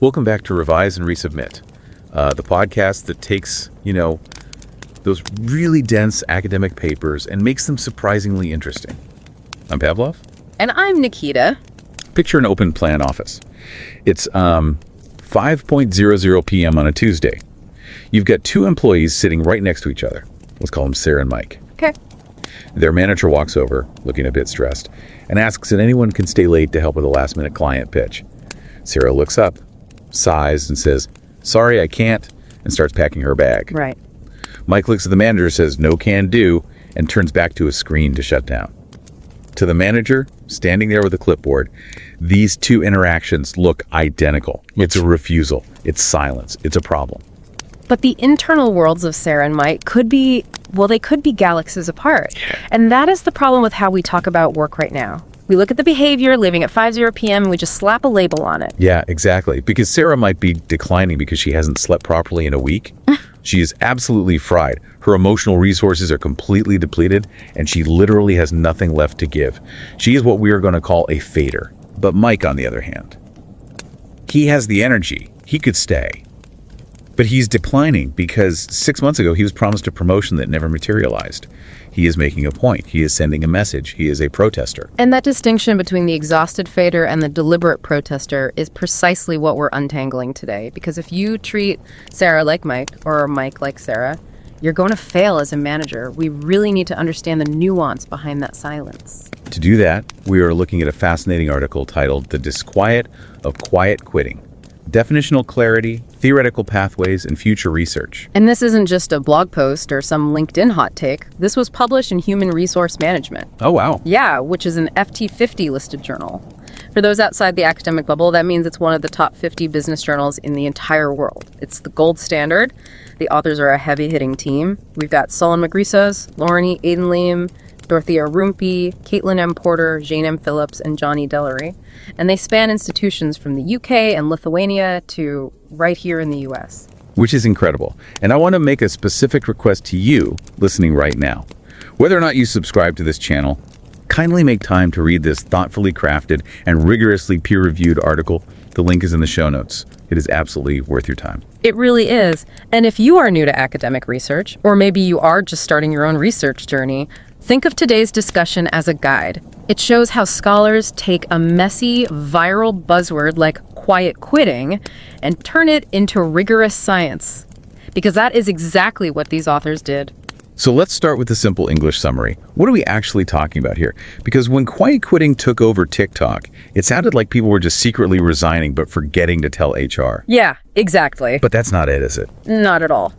Welcome back to Revise and Resubmit, the podcast that takes, those really dense academic papers and makes them surprisingly interesting. I'm Pavlov. And I'm Nikita. Picture an open plan office. It's 5:00 p.m. on a Tuesday. You've got two employees sitting right next to each other. Let's call them Sarah and Mike. Okay. Their manager walks over, looking a bit stressed, and asks if anyone can stay late to help with a last-minute client pitch. Sarah looks up, sighs, and says, "Sorry, I can't," and starts packing her bag. Right. Mike looks at the manager, says, "No can do," and turns back to a screen to shut down. To the manager, standing there with a clipboard, these two interactions look identical. It's a refusal. It's silence. It's a problem. But the internal worlds of Sarah and Mike could be galaxies apart. Yeah. And that is the problem with how we talk about work right now. We look at the behavior, leaving at 5:00 p.m., and we just slap a label on it. Yeah, exactly. Because Sarah might be declining because she hasn't slept properly in a week. She is absolutely fried. Her emotional resources are completely depleted, and she literally has nothing left to give. She is what we are going to call a fader. But Mike, on the other hand, he has the energy. He could stay. But he's declining because 6 months ago, he was promised a promotion that never materialized. He is making a point. He is sending a message. He is a protester. And that distinction between the exhausted fader and the deliberate protester is precisely what we're untangling today. Because if you treat Sarah like Mike or Mike like Sarah, you're going to fail as a manager. We really need to understand the nuance behind that silence. To do that, we are looking at a fascinating article titled "The Disquiet of Quiet Quitting: Definitional Clarity, Theoretical Pathways, and Future Research." And this isn't just a blog post or some LinkedIn hot take. This was published in Human Resource Management. Oh, wow. Yeah, which is an FT50 listed journal. For those outside the academic bubble, that means it's one of the top 50 business journals in the entire world. It's the gold standard. The authors are a heavy-hitting team. We've got Solon Magrisos, Lauren E. Adenleam, Dorothea Rumpi, Caitlin M. Porter, Jane M. Phillips, and Johnny Dellery. And they span institutions from the UK and Lithuania to right here in the US. Which is incredible. And I want to make a specific request to you listening right now. Whether or not you subscribe to this channel, kindly make time to read this thoughtfully crafted and rigorously peer-reviewed article. The link is in the show notes. It is absolutely worth your time. It really is. And if you are new to academic research, or maybe you are just starting your own research journey, think of today's discussion as a guide. It shows how scholars take a messy, viral buzzword like quiet quitting and turn it into rigorous science. Because that is exactly what these authors did. So let's start with the simple English summary. What are we actually talking about here? Because when quiet quitting took over TikTok, it sounded like people were just secretly resigning but forgetting to tell HR. Yeah, exactly. But that's not it, is it? Not at all.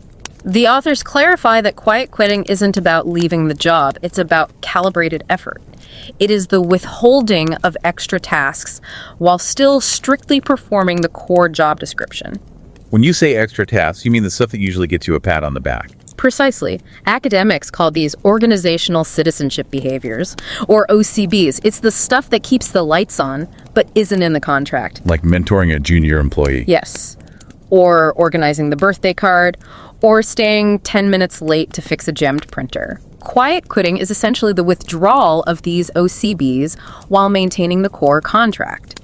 The authors clarify that quiet quitting isn't about leaving the job, it's about calibrated effort. It is the withholding of extra tasks while still strictly performing the core job description. When you say extra tasks, you mean the stuff that usually gets you a pat on the back. Precisely. Academics call these organizational citizenship behaviors, or OCBs. It's the stuff that keeps the lights on, but isn't in the contract. Like mentoring a junior employee. Yes. Or organizing the birthday card, or staying 10 minutes late to fix a jammed printer. Quiet quitting is essentially the withdrawal of these OCBs while maintaining the core contract.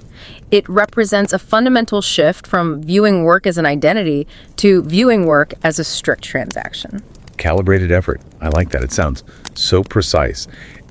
It represents a fundamental shift from viewing work as an identity to viewing work as a strict transaction. Calibrated effort. I like that. It sounds so precise.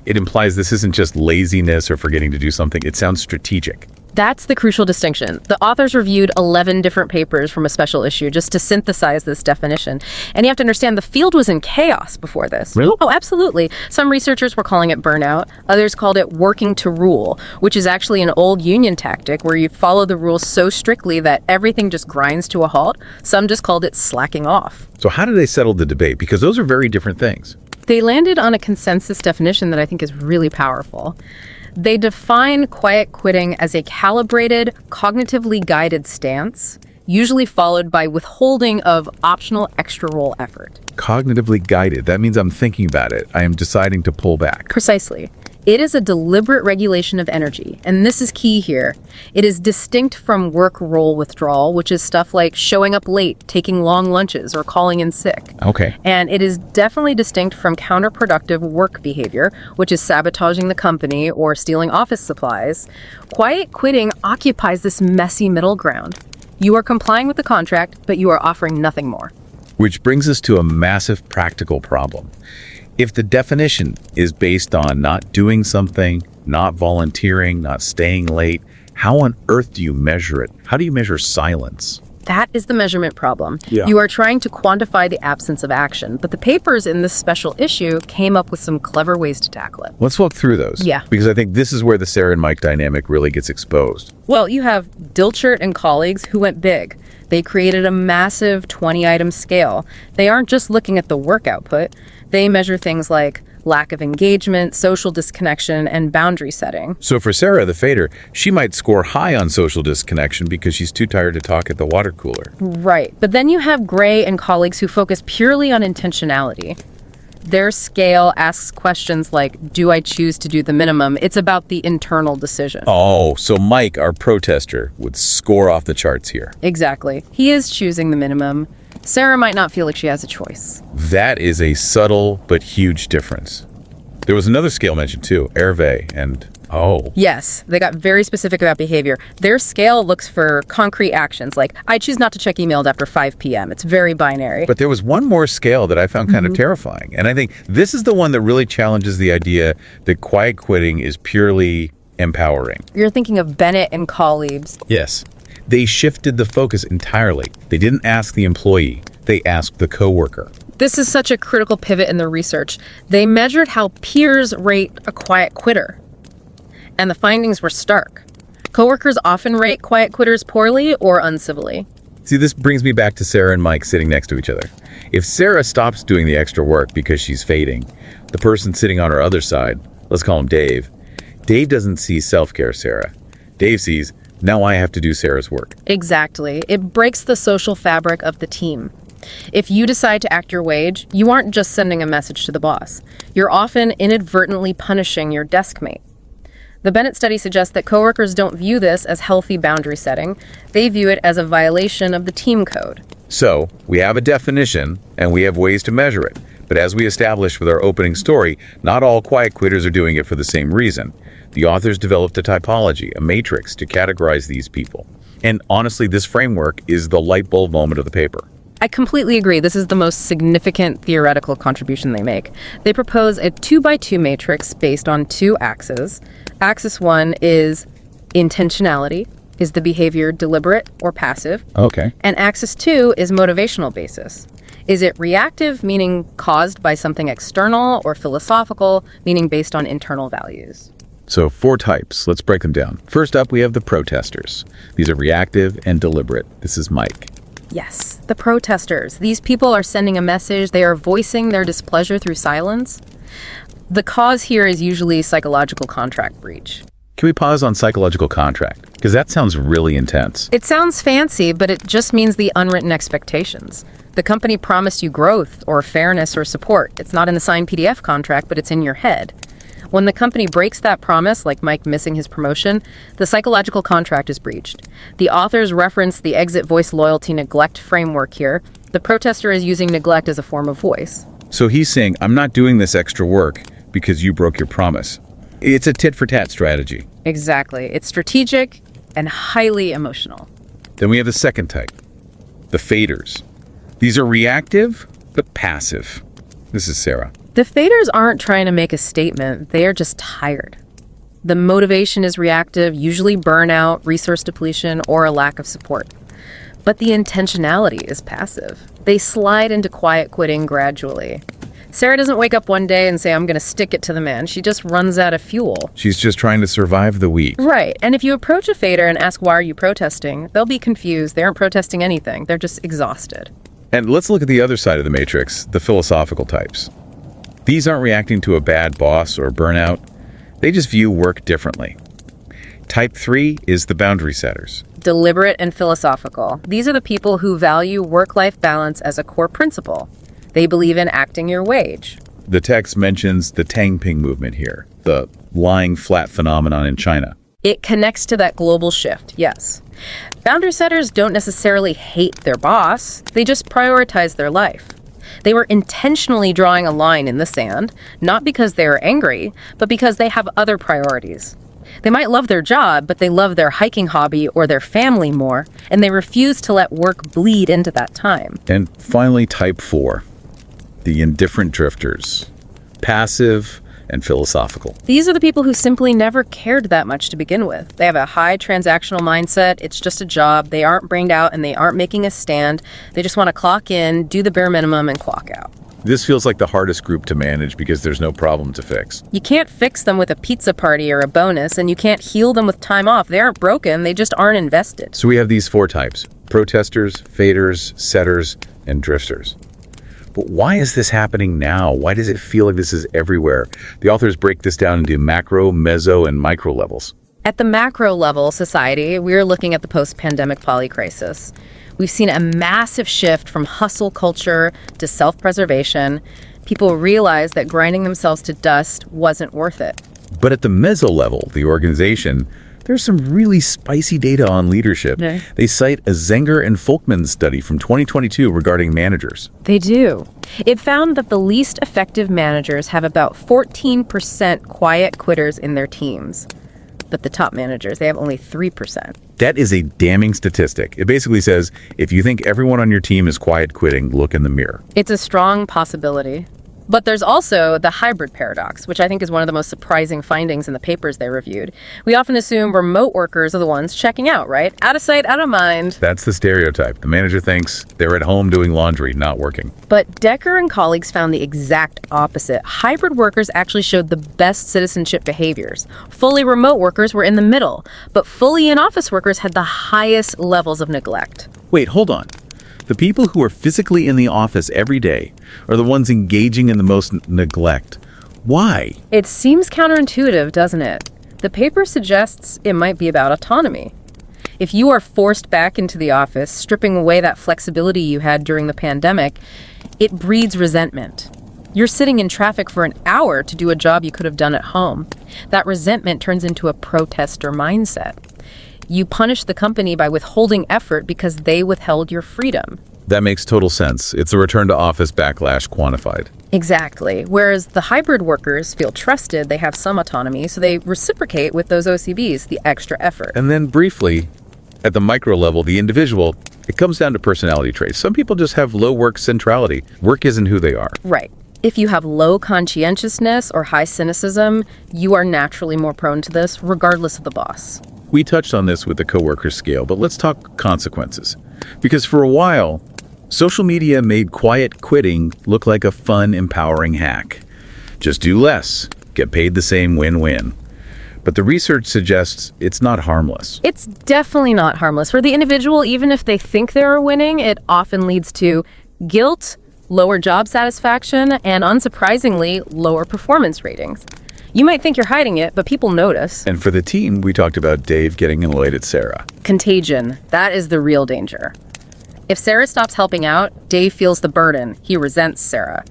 It implies this isn't just laziness or forgetting to do something. It sounds strategic. That's the crucial distinction. The authors reviewed 11 different papers from a special issue just to synthesize this definition. And you have to understand the field was in chaos before this. Really? Oh, absolutely. Some researchers were calling it burnout. Others called it working to rule, which is actually an old union tactic where you follow the rules so strictly that everything just grinds to a halt. Some just called it slacking off. So how did they settle the debate? Because those are very different things. They landed on a consensus definition that I think is really powerful. They define quiet quitting as a calibrated, cognitively guided stance, usually followed by withholding of optional extra role effort. Cognitively guided. That means I'm thinking about it. I am deciding to pull back. Precisely. It is a deliberate regulation of energy, and this is key here. It is distinct from work role withdrawal, which is stuff like showing up late, taking long lunches, or calling in sick. Okay. And it is definitely distinct from counterproductive work behavior, which is sabotaging the company or stealing office supplies. Quiet quitting occupies this messy middle ground. You are complying with the contract, but you are offering nothing more. Which brings us to a massive practical problem. If the definition is based on not doing something, not volunteering, not staying late, how on earth do you measure it? How do you measure silence? That is the measurement problem. Yeah. You are trying to quantify the absence of action, but the papers in this special issue came up with some clever ways to tackle it. Let's walk through those. Yeah. Because I think this is where the Sarah and Mike dynamic really gets exposed. Well, you have Dilchert and colleagues who went big. They created a massive 20-item scale. They aren't just looking at the work output. They measure things like lack of engagement, social disconnection, and boundary setting. So for Sarah, the fader, she might score high on social disconnection because she's too tired to talk at the water cooler. Right. But then you have Gray and colleagues who focus purely on intentionality. Their scale asks questions like, do I choose to do the minimum? It's about the internal decision. Oh, so Mike, our protester, would score off the charts here. Exactly. He is choosing the minimum. Sarah might not feel like she has a choice. That is a subtle but huge difference. There was another scale mentioned too, Hervé, and Yes, they got very specific about behavior. Their scale looks for concrete actions, like, I choose not to check emails after 5 p.m. It's very binary. But there was one more scale that I found kind of terrifying. And I think this is the one that really challenges the idea that quiet quitting is purely empowering. You're thinking of Bennett and colleagues. Yes. They shifted the focus entirely. They didn't ask the employee, they asked the coworker. This is such a critical pivot in the research. They measured how peers rate a quiet quitter, and the findings were stark. Coworkers often rate quiet quitters poorly or uncivilly. See, this brings me back to Sarah and Mike sitting next to each other. If Sarah stops doing the extra work because she's fading, the person sitting on her other side, let's call him Dave, Dave doesn't see self-care Sarah. Dave sees, now I have to do Sarah's work. Exactly. It breaks the social fabric of the team. If you decide to act your wage, you aren't just sending a message to the boss. You're often inadvertently punishing your desk mate. The Bennett study suggests that coworkers don't view this as healthy boundary setting. They view it as a violation of the team code. So, we have a definition, and we have ways to measure it. But as we established with our opening story, not all quiet quitters are doing it for the same reason. The authors developed a typology, a matrix, to categorize these people. And honestly, this framework is the light bulb moment of the paper. I completely agree. This is the most significant theoretical contribution they make. They propose a 2x2 matrix based on 2 axes. Axis 1 is intentionality. Is the behavior deliberate or passive? Okay. And axis 2 is motivational basis. Is it reactive, meaning caused by something external, or philosophical, meaning based on internal values? So 4 types. Let's break them down. First up, we have the protesters. These are reactive and deliberate. This is Mike. Yes, the protesters. These people are sending a message. They are voicing their displeasure through silence. The cause here is usually psychological contract breach. Can we pause on psychological contract? Because that sounds really intense. It sounds fancy, but it just means the unwritten expectations. The company promised you growth or fairness or support. It's not in the signed PDF contract, but it's in your head. When the company breaks that promise, like Mike missing his promotion, the psychological contract is breached. The authors reference the exit voice loyalty neglect framework here. The protester is using neglect as a form of voice. So he's saying, I'm not doing this extra work because you broke your promise. It's a tit-for-tat strategy. Exactly. It's strategic and highly emotional. Then we have the second type, the faders. These are reactive, but passive. This is Sarah. The faders aren't trying to make a statement. They are just tired. The motivation is reactive, usually burnout, resource depletion, or a lack of support. But the intentionality is passive. They slide into quiet quitting gradually. Sarah doesn't wake up one day and say, I'm going to stick it to the man. She just runs out of fuel. She's just trying to survive the week. Right. And if you approach a fader and ask, why are you protesting? They'll be confused. They aren't protesting anything. They're just exhausted. And let's look at the other side of the matrix, the philosophical types. These aren't reacting to a bad boss or burnout. They just view work differently. Type 3 is the boundary setters. Deliberate and philosophical. These are the people who value work-life balance as a core principle. They believe in acting your wage. The text mentions the Tangping movement here, the lying flat phenomenon in China. It connects to that global shift, yes. Boundary setters don't necessarily hate their boss. They just prioritize their life. They were intentionally drawing a line in the sand, not because they are angry, but because they have other priorities. They might love their job, but they love their hiking hobby or their family more, and they refuse to let work bleed into that time. And finally, type 4, the indifferent drifters, passive and philosophical. These are the people who simply never cared that much to begin with. They have a high transactional mindset. It's just a job. They aren't brained out and they aren't making a stand. They just want to clock in, do the bare minimum, and clock out. This feels like the hardest group to manage because there's no problem to fix. You can't fix them with a pizza party or a bonus, and you can't heal them with time off. They aren't broken, they just aren't invested. So we have these 4 types: protesters, faders, setters, and drifters. But why is this happening now? Why does it feel like this is everywhere? The authors break this down into macro, meso, and micro levels. At the macro level, society, we're looking at the post-pandemic polycrisis. We've seen a massive shift from hustle culture to self-preservation. People realized that grinding themselves to dust wasn't worth it. But at the meso level, the organization, there's some really spicy data on leadership. Yeah. They cite a Zenger and Folkman study from 2022 regarding managers. They do. It found that the least effective managers have about 14% quiet quitters in their teams. But the top managers, they have only 3%. That is a damning statistic. It basically says, if you think everyone on your team is quiet quitting, look in the mirror. It's a strong possibility. But there's also the hybrid paradox, which I think is one of the most surprising findings in the papers they reviewed. We often assume remote workers are the ones checking out, right? Out of sight, out of mind. That's the stereotype. The manager thinks they're at home doing laundry, not working. But Decker and colleagues found the exact opposite. Hybrid workers actually showed the best citizenship behaviors. Fully remote workers were in the middle, but fully in-office workers had the highest levels of neglect. Wait, hold on. The people who are physically in the office every day are the ones engaging in the most neglect. Why? It seems counterintuitive, doesn't it? The paper suggests it might be about autonomy. If you are forced back into the office, stripping away that flexibility you had during the pandemic, it breeds resentment. You're sitting in traffic for an hour to do a job you could have done at home. That resentment turns into a protester mindset. You punish the company by withholding effort because they withheld your freedom. That makes total sense. It's a return to office backlash quantified. Exactly. Whereas the hybrid workers feel trusted, they have some autonomy, so they reciprocate with those OCBs, the extra effort. And then briefly, at the micro level, the individual, it comes down to personality traits. Some people just have low work centrality. Work isn't who they are. Right. If you have low conscientiousness or high cynicism, you are naturally more prone to this, regardless of the boss. We touched on this with the coworker scale, but let's talk consequences. Because for a while, social media made quiet quitting look like a fun, empowering hack. Just do less, get paid the same, win-win. But the research suggests it's not harmless. It's definitely not harmless. For the individual, even if they think they're winning, it often leads to guilt, lower job satisfaction, and unsurprisingly, lower performance ratings. You might think you're hiding it, but people notice. And for the team, we talked about Dave getting annoyed at Sarah. Contagion. That is the real danger. If Sarah stops helping out, Dave feels the burden. He resents Sarah.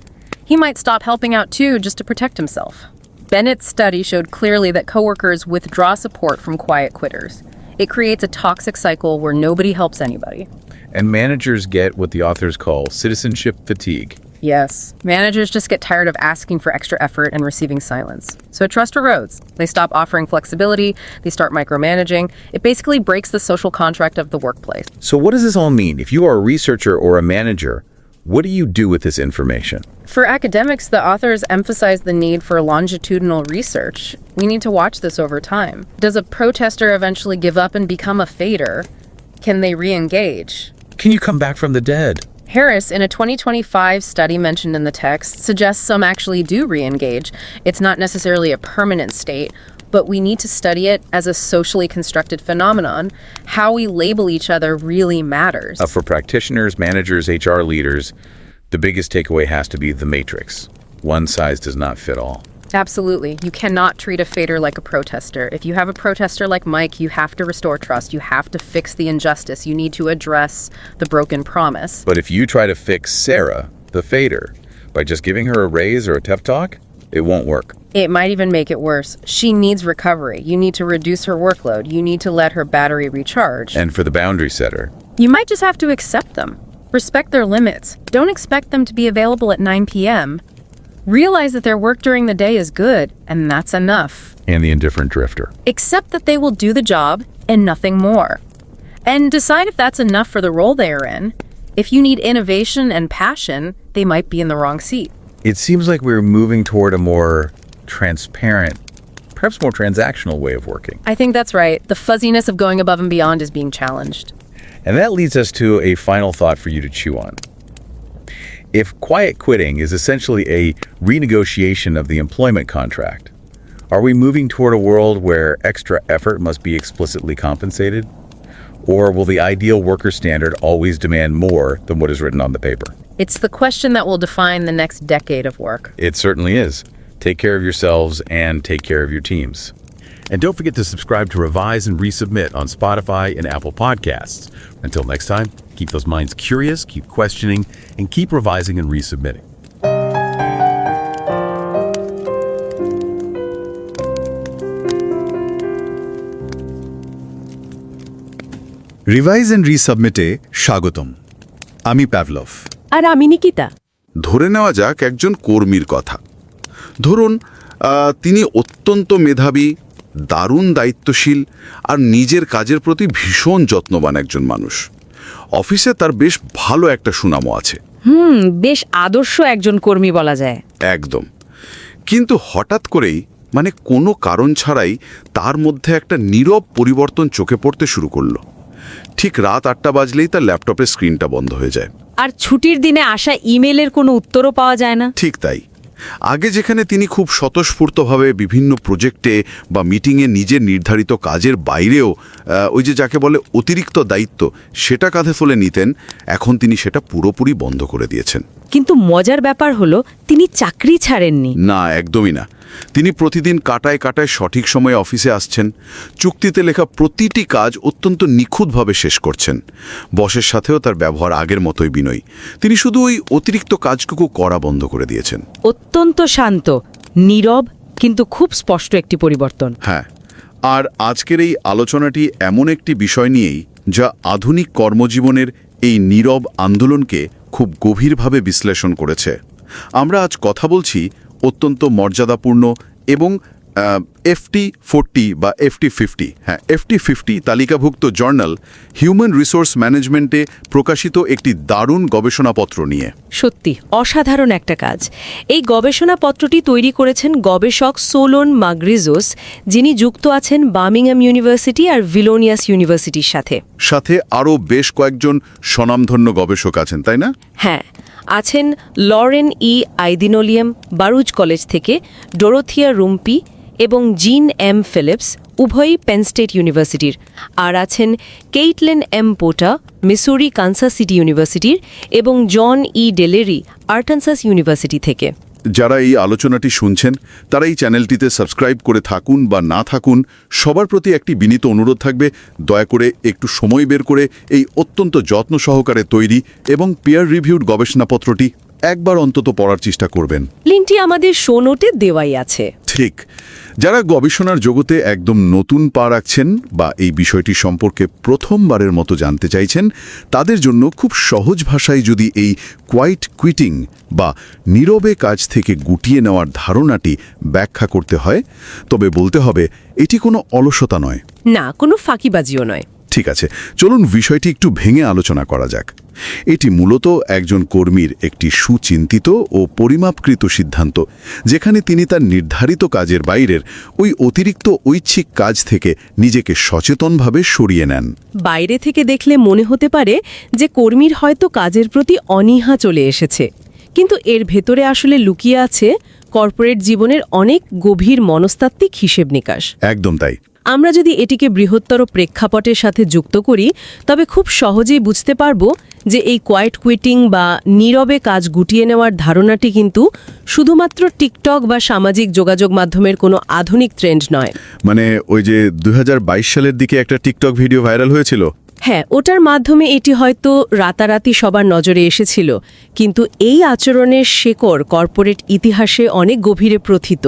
He might stop helping out too, just to protect himself. Bennett's study showed clearly that coworkers withdraw support from quiet quitters. It creates a toxic cycle where nobody helps anybody. And managers get what the authors call citizenship fatigue. Yes, managers just get tired of asking for extra effort and receiving silence. So trust erodes. They stop offering flexibility, they start micromanaging. It basically breaks the social contract of the workplace. So what does this all mean? If you are a researcher or a manager, what do you do with this information? For academics, the authors emphasize the need for longitudinal research. We need to watch this over time. Does a protester eventually give up and become a fader? Can they re-engage? Can you come back from the dead? Harris, in a 2025 study mentioned in the text, suggests some actually do re-engage. It's not necessarily a permanent state, but we need to study it as a socially constructed phenomenon. How we label each other really matters. For practitioners, managers, HR leaders, the biggest takeaway has to be the matrix. One size does not fit all. Absolutely. You cannot treat a fader like a protester. If you have a protester like Mike, you have to restore trust. You have to fix the injustice. You need to address the broken promise. But if you try to fix Sarah, the fader, by just giving her a raise or a pep talk, it won't work. It might even make it worse. She needs recovery. You need to reduce her workload. You need to let her battery recharge. And for the boundary setter, you might just have to accept them. Respect their limits. Don't expect them to be available at 9 p.m. realize that their work during the day is good, and that's enough. And the indifferent drifter. Accept that they will do the job and nothing more. And decide if that's enough for the role they are in. If you need innovation and passion, they might be in the wrong seat. It seems like we're moving toward a more transparent, perhaps more transactional way of working. I think that's right. The fuzziness of going above and beyond is being challenged. And that leads us to a final thought for you to chew on. If quiet quitting is essentially a renegotiation of the employment contract, are we moving toward a world where extra effort must be explicitly compensated? Or will the ideal worker standard always demand more than what is written on the paper? It's the question that will define the next decade of work. It certainly is. Take care of yourselves and take care of your teams. And don't forget to subscribe to Revise and Resubmit on Spotify and Apple Podcasts. Until next time, keep those minds curious, keep questioning, and keep revising and resubmitting. Revise and রিসাবমিটে স্বাগতম। আমি Pavlov. আর আমি নিকিতা। ধরে নেওয়া যাক একজন কর্মীর কথা। ধরুন তিনি অত্যন্ত মেধাবী, দারুণ দায়িত্বশীল আর নিজের কাজের প্রতি ভীষণ যত্নবান একজন মানুষ। অফিসে তার বেশ ভালো একটা সুনামও আছে। বেশ আদর্শ একজন কর্মী বলা যায়। একদম। কিন্তু হঠাৎ করেই কোনো কারণ ছাড়াই তার মধ্যে একটা নীরব পরিবর্তন চোখে পড়তে শুরু করলো। ঠিক রাত 8টা বাজলেই তার ল্যাপটপের স্ক্রিনটা বন্ধ হয়ে যায়। আর ছুটির দিনে আসা ইমেলের কোনো উত্তরও পাওয়া যায় না। ঠিক তাই। আগে যেখানে তিনি খুব স্বতঃস্ফূর্তভাবে বিভিন্ন প্রজেক্টে বা মিটিংয়ে নিজের নির্ধারিত কাজের বাইরেও ওই যে যাকে বলে অতিরিক্ত দায়িত্ব সেটা কাঁধে তুলে নিতেন, এখন তিনি সেটা পুরোপুরি বন্ধ করে দিয়েছেন। কিন্তু মজার ব্যাপার হলো তিনি চাকরি ছাড়েননি। না, একদমই না। তিনি প্রতিদিন কাটায় কাটায় সঠিক সময়ে অফিসে আসছেন, চুক্তিতে লেখা প্রতিটি কাজ অত্যন্ত নিখুঁতভাবে শেষ করছেন। বসের সাথেও তার ব্যবহার আগের মতোই বিনয়ী। তিনি শুধু ওই অতিরিক্ত কাজটুকু করা বন্ধ করে দিয়েছেন। অত্যন্ত শান্ত, নীরব, কিন্তু খুব স্পষ্ট একটি পরিবর্তন। হ্যাঁ, আর আজকের এই আলোচনাটি এমন একটি বিষয় নিয়েই যা আধুনিক কর্মজীবনের এই নীরব আন্দোলনকে খুব গভীরভাবে বিশ্লেষণ করেছে। আমরা আজ কথা বলছি অত্যন্ত মর্যাদাপূর্ণ এবং FT40 বা FT50, FT50 তালিকাভুক্ত জার্নাল হিউম্যান রিসোর্স ম্যানেজমেন্টে প্রকাশিত একটি দারুণ গবেষণাপত্র নিয়ে। সত্যি অসাধারণ একটা কাজ। এই গবেষণাপত্রটি তৈরি করেছেন গবেষক সোলোন মাগ্রিজোস, যিনি যুক্ত আছেন বার্মিংহাম ইউনিভার্সিটি আর ভিলোনিয়াস ইউনিভার্সিটির সাথে আরও বেশ কয়েকজন স্বনামধন্য গবেষক আছেন, তাই না? হ্যাঁ, আছেন লরেন আইদিনোলিয়াম বারুচ কলেজ থেকে, ডোরোথিয়া রুম্পি এবং জিন এম ফিলিপস, উভয়ই পেন স্টেট ইউনিভার্সিটির। আর আছেন কেইটলেন এম পোটা, মিসুরি কানসাস সিটি ইউনিভার্সিটির, এবং জন ডেলেরি, আর্কানসাস ইউনিভার্সিটি থেকে। যারা এই আলোচনাটি শুনছেন তারা এই চ্যানেলটিতে সাবস্ক্রাইব করে থাকুন বা না থাকুন, সবার প্রতি একটি বিনীত অনুরোধ থাকবে, দয়া করে একটু সময় বের করে এই অত্যন্ত যত্ন সহকারে তৈরি এবং পিয়ার রিভিউড গবেষণাপত্রটি একবার অন্তত পড়ার চেষ্টা করবেন। লিঙ্কটি আমাদের শো নোটে দেওয়াই আছে। ঠিক। যারা গবেষণার জগতে একদম নতুন পা রাখছেন বা এই বিষয়টি সম্পর্কে প্রথমবারের মতো জানতে চাইছেন, তাদের জন্য খুব সহজ ভাষায় যদি এই কোয়াইট কুইটিং বা নীরবে কাজ থেকে গুটিয়ে নেওয়ার ধারণাটি ব্যাখ্যা করতে হয়, তবে বলতে হবে এটি কোনো অলসতা নয়, না কোনো ফাঁকিবাজিও নয়। ঠিক আছে, চলুন বিষয়টি একটু ভেঙে আলোচনা করা যাক। এটি মূলত একজন কর্মীর একটি সুচিন্তিত ও পরিমাপকৃত সিদ্ধান্ত, যেখানে তিনি তার নির্ধারিত কাজের বাইরের ওই অতিরিক্ত ঐচ্ছিক কাজ থেকে নিজেকে সচেতনভাবে সরিয়ে নেন। বাইরে থেকে দেখলে মনে হতে পারে যে কর্মীর হয়তো কাজের প্রতি অনীহা চলে এসেছে, কিন্তু এর ভেতরে আসলে লুকিয়ে আছে কর্পোরেট জীবনের অনেক গভীর মনস্তাত্ত্বিক হিসেব নিকাশ। একদম তাই। আমরা যদি এটিকে বৃহত্তর প্রেক্ষাপটের সাথে যুক্ত করি, তবে খুব সহজেই বুঝতে পারব যে এই কোয়াইট কুইটিং বা নীরবে কাজ গুটিয়ে নেওয়ার ধারণাটি কিন্তু শুধুমাত্র টিকটক বা সামাজিক যোগাযোগ মাধ্যমের কোনো আধুনিক ট্রেন্ড নয়। ওই যে 2022 সালের দিকে একটা টিকটক ভিডিও ভাইরাল হয়েছিল। হ্যাঁ, ওটার মাধ্যমে এটি হয়তো রাতারাতি সবার নজরে এসেছিল, কিন্তু এই আচরণের শেকড় কর্পোরেট ইতিহাসে অনেক গভীরে প্রথিত।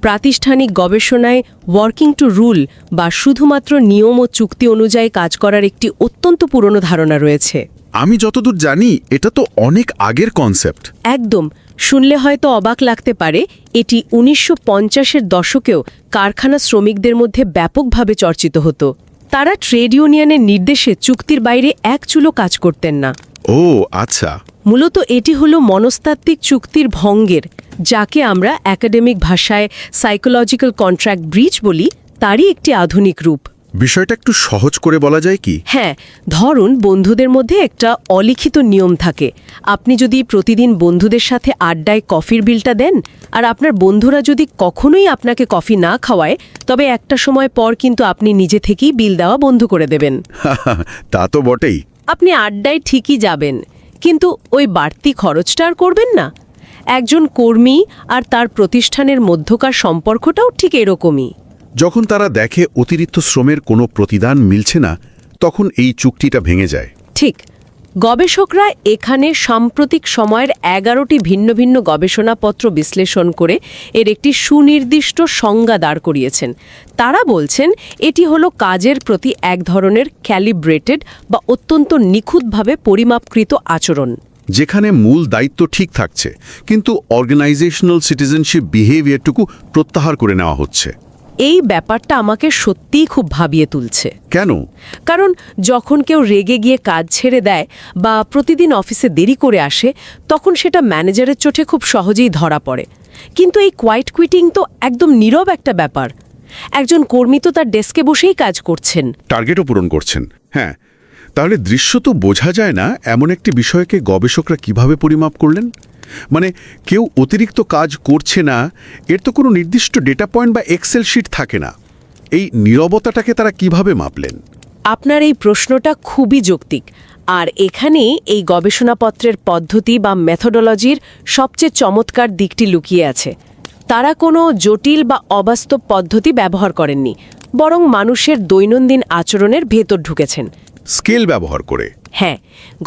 প্রাতিষ্ঠানিক গবেষণায় ওয়ার্কিং টু রুল বা শুধুমাত্র নিয়ম ও চুক্তি অনুযায়ী কাজ করার একটি অত্যন্ত পুরনো ধারণা রয়েছে। আমি যতদূর জানি এটা তো অনেক আগের কনসেপ্ট। একদম শুনলে হয়তো অবাক লাগতে পারে, এটি 1950-এর দশকেও কারখানা শ্রমিকদের মধ্যে ব্যাপকভাবে চর্চিত হতো। তারা ট্রেড ইউনিয়নের নির্দেশে চুক্তির বাইরে এক চুলো কাজ করতেন না। ও আচ্ছা। মূলত এটি হলো মনস্তাত্ত্বিক চুক্তির ভঙ্গের, যাকে আমরা একাডেমিক ভাষায় সাইকোলজিক্যাল কন্ট্রাক্ট ব্রিচ বলি, তারই একটি আধুনিক রূপ। বিষয়টা একটু সহজ করে বলা যায় কি? হ্যাঁ, ধরুন বন্ধুদের মধ্যে একটা অলিখিত নিয়ম থাকে। আপনি যদি প্রতিদিন বন্ধুদের সাথে আড্ডায় কফির বিলটা দেন, আর আপনার বন্ধুরা যদি কখনোই আপনাকে কফি না খাওয়ায়, তবে একটা সময় পর কিন্তু আপনি নিজে থেকেই বিল দেওয়া বন্ধ করে দেবেন। তা তো বটেই। আপনি আড্ডায় ঠিকই যাবেন, কিন্তু ওই বাড়তি খরচটা আর করবেন না। একজন কর্মী আর তার প্রতিষ্ঠানের মধ্যকার সম্পর্কটাও ঠিক এরকমই। যখন তারা দেখে অতিরিক্ত শ্রমের কোনো প্রতিদান মিলছে না, তখন এই চুক্তিটা ভেঙে যায়। ঠিক। গবেষকরা এখানে সাম্প্রতিক সময়ের 11টি ভিন্ন ভিন্ন গবেষণাপত্র বিশ্লেষণ করে এর একটি সুনির্দিষ্ট সংজ্ঞা দাঁড় করিয়েছেন। তারা বলছেন এটি হলো কাজের প্রতি এক ধরনের ক্যালিব্রেটেড বা অত্যন্ত নিখুঁতভাবে পরিমাপকৃত আচরণ, যেখানে মূল দায়িত্ব ঠিক থাকছে, কিন্তু অর্গানাইজেশনাল সিটিজেনশিপ বিহেভিয়ারটুকু প্রত্যাহার করে নেওয়া হচ্ছে। এই ব্যাপারটা আমাকে সত্যিই খুব ভাবিয়ে তুলছে। কেন? কারণ যখন কেউ রেগে গিয়ে কাজ ছেড়ে দেয় বা প্রতিদিন অফিসে দেরি করে আসে, তখন সেটা ম্যানেজারের চোখে খুব সহজেই ধরা পড়ে। কিন্তু এই কোয়াইট কুইটিং তো একদম নীরব একটা ব্যাপার। একজন কর্মী তো তার ডেস্কে বসেই কাজ করছেন, টার্গেটও পূরণ করছেন। হ্যাঁ, তাহলে দৃশ্য তো বোঝা যায় না এমন একটি বিষয়কে গবেষকরা কিভাবে পরিমাপ করলেন? মানে কেউ অতিরিক্ত কাজ করছে না, এর তো কোনো নির্দিষ্ট ডেটা পয়েন্ট বা এক্সেল শিট থাকে না। এই নীরবতাটাকে তারা কিভাবে মাপলেন? আপনার এই প্রশ্নটা খুবই যৌক্তিক। আর এখানেই এই গবেষণাপত্রের পদ্ধতি বা মেথোডোলজির সবচেয়ে চমৎকার দিকটি লুকিয়ে আছে। তারা কোনো জটিল বা অবাস্তব পদ্ধতি ব্যবহার করেননি, বরং মানুষের দৈনন্দিন আচরণের ভেতর ঢুকেছেন। স্কেল ব্যবহার করে? হ্যাঁ,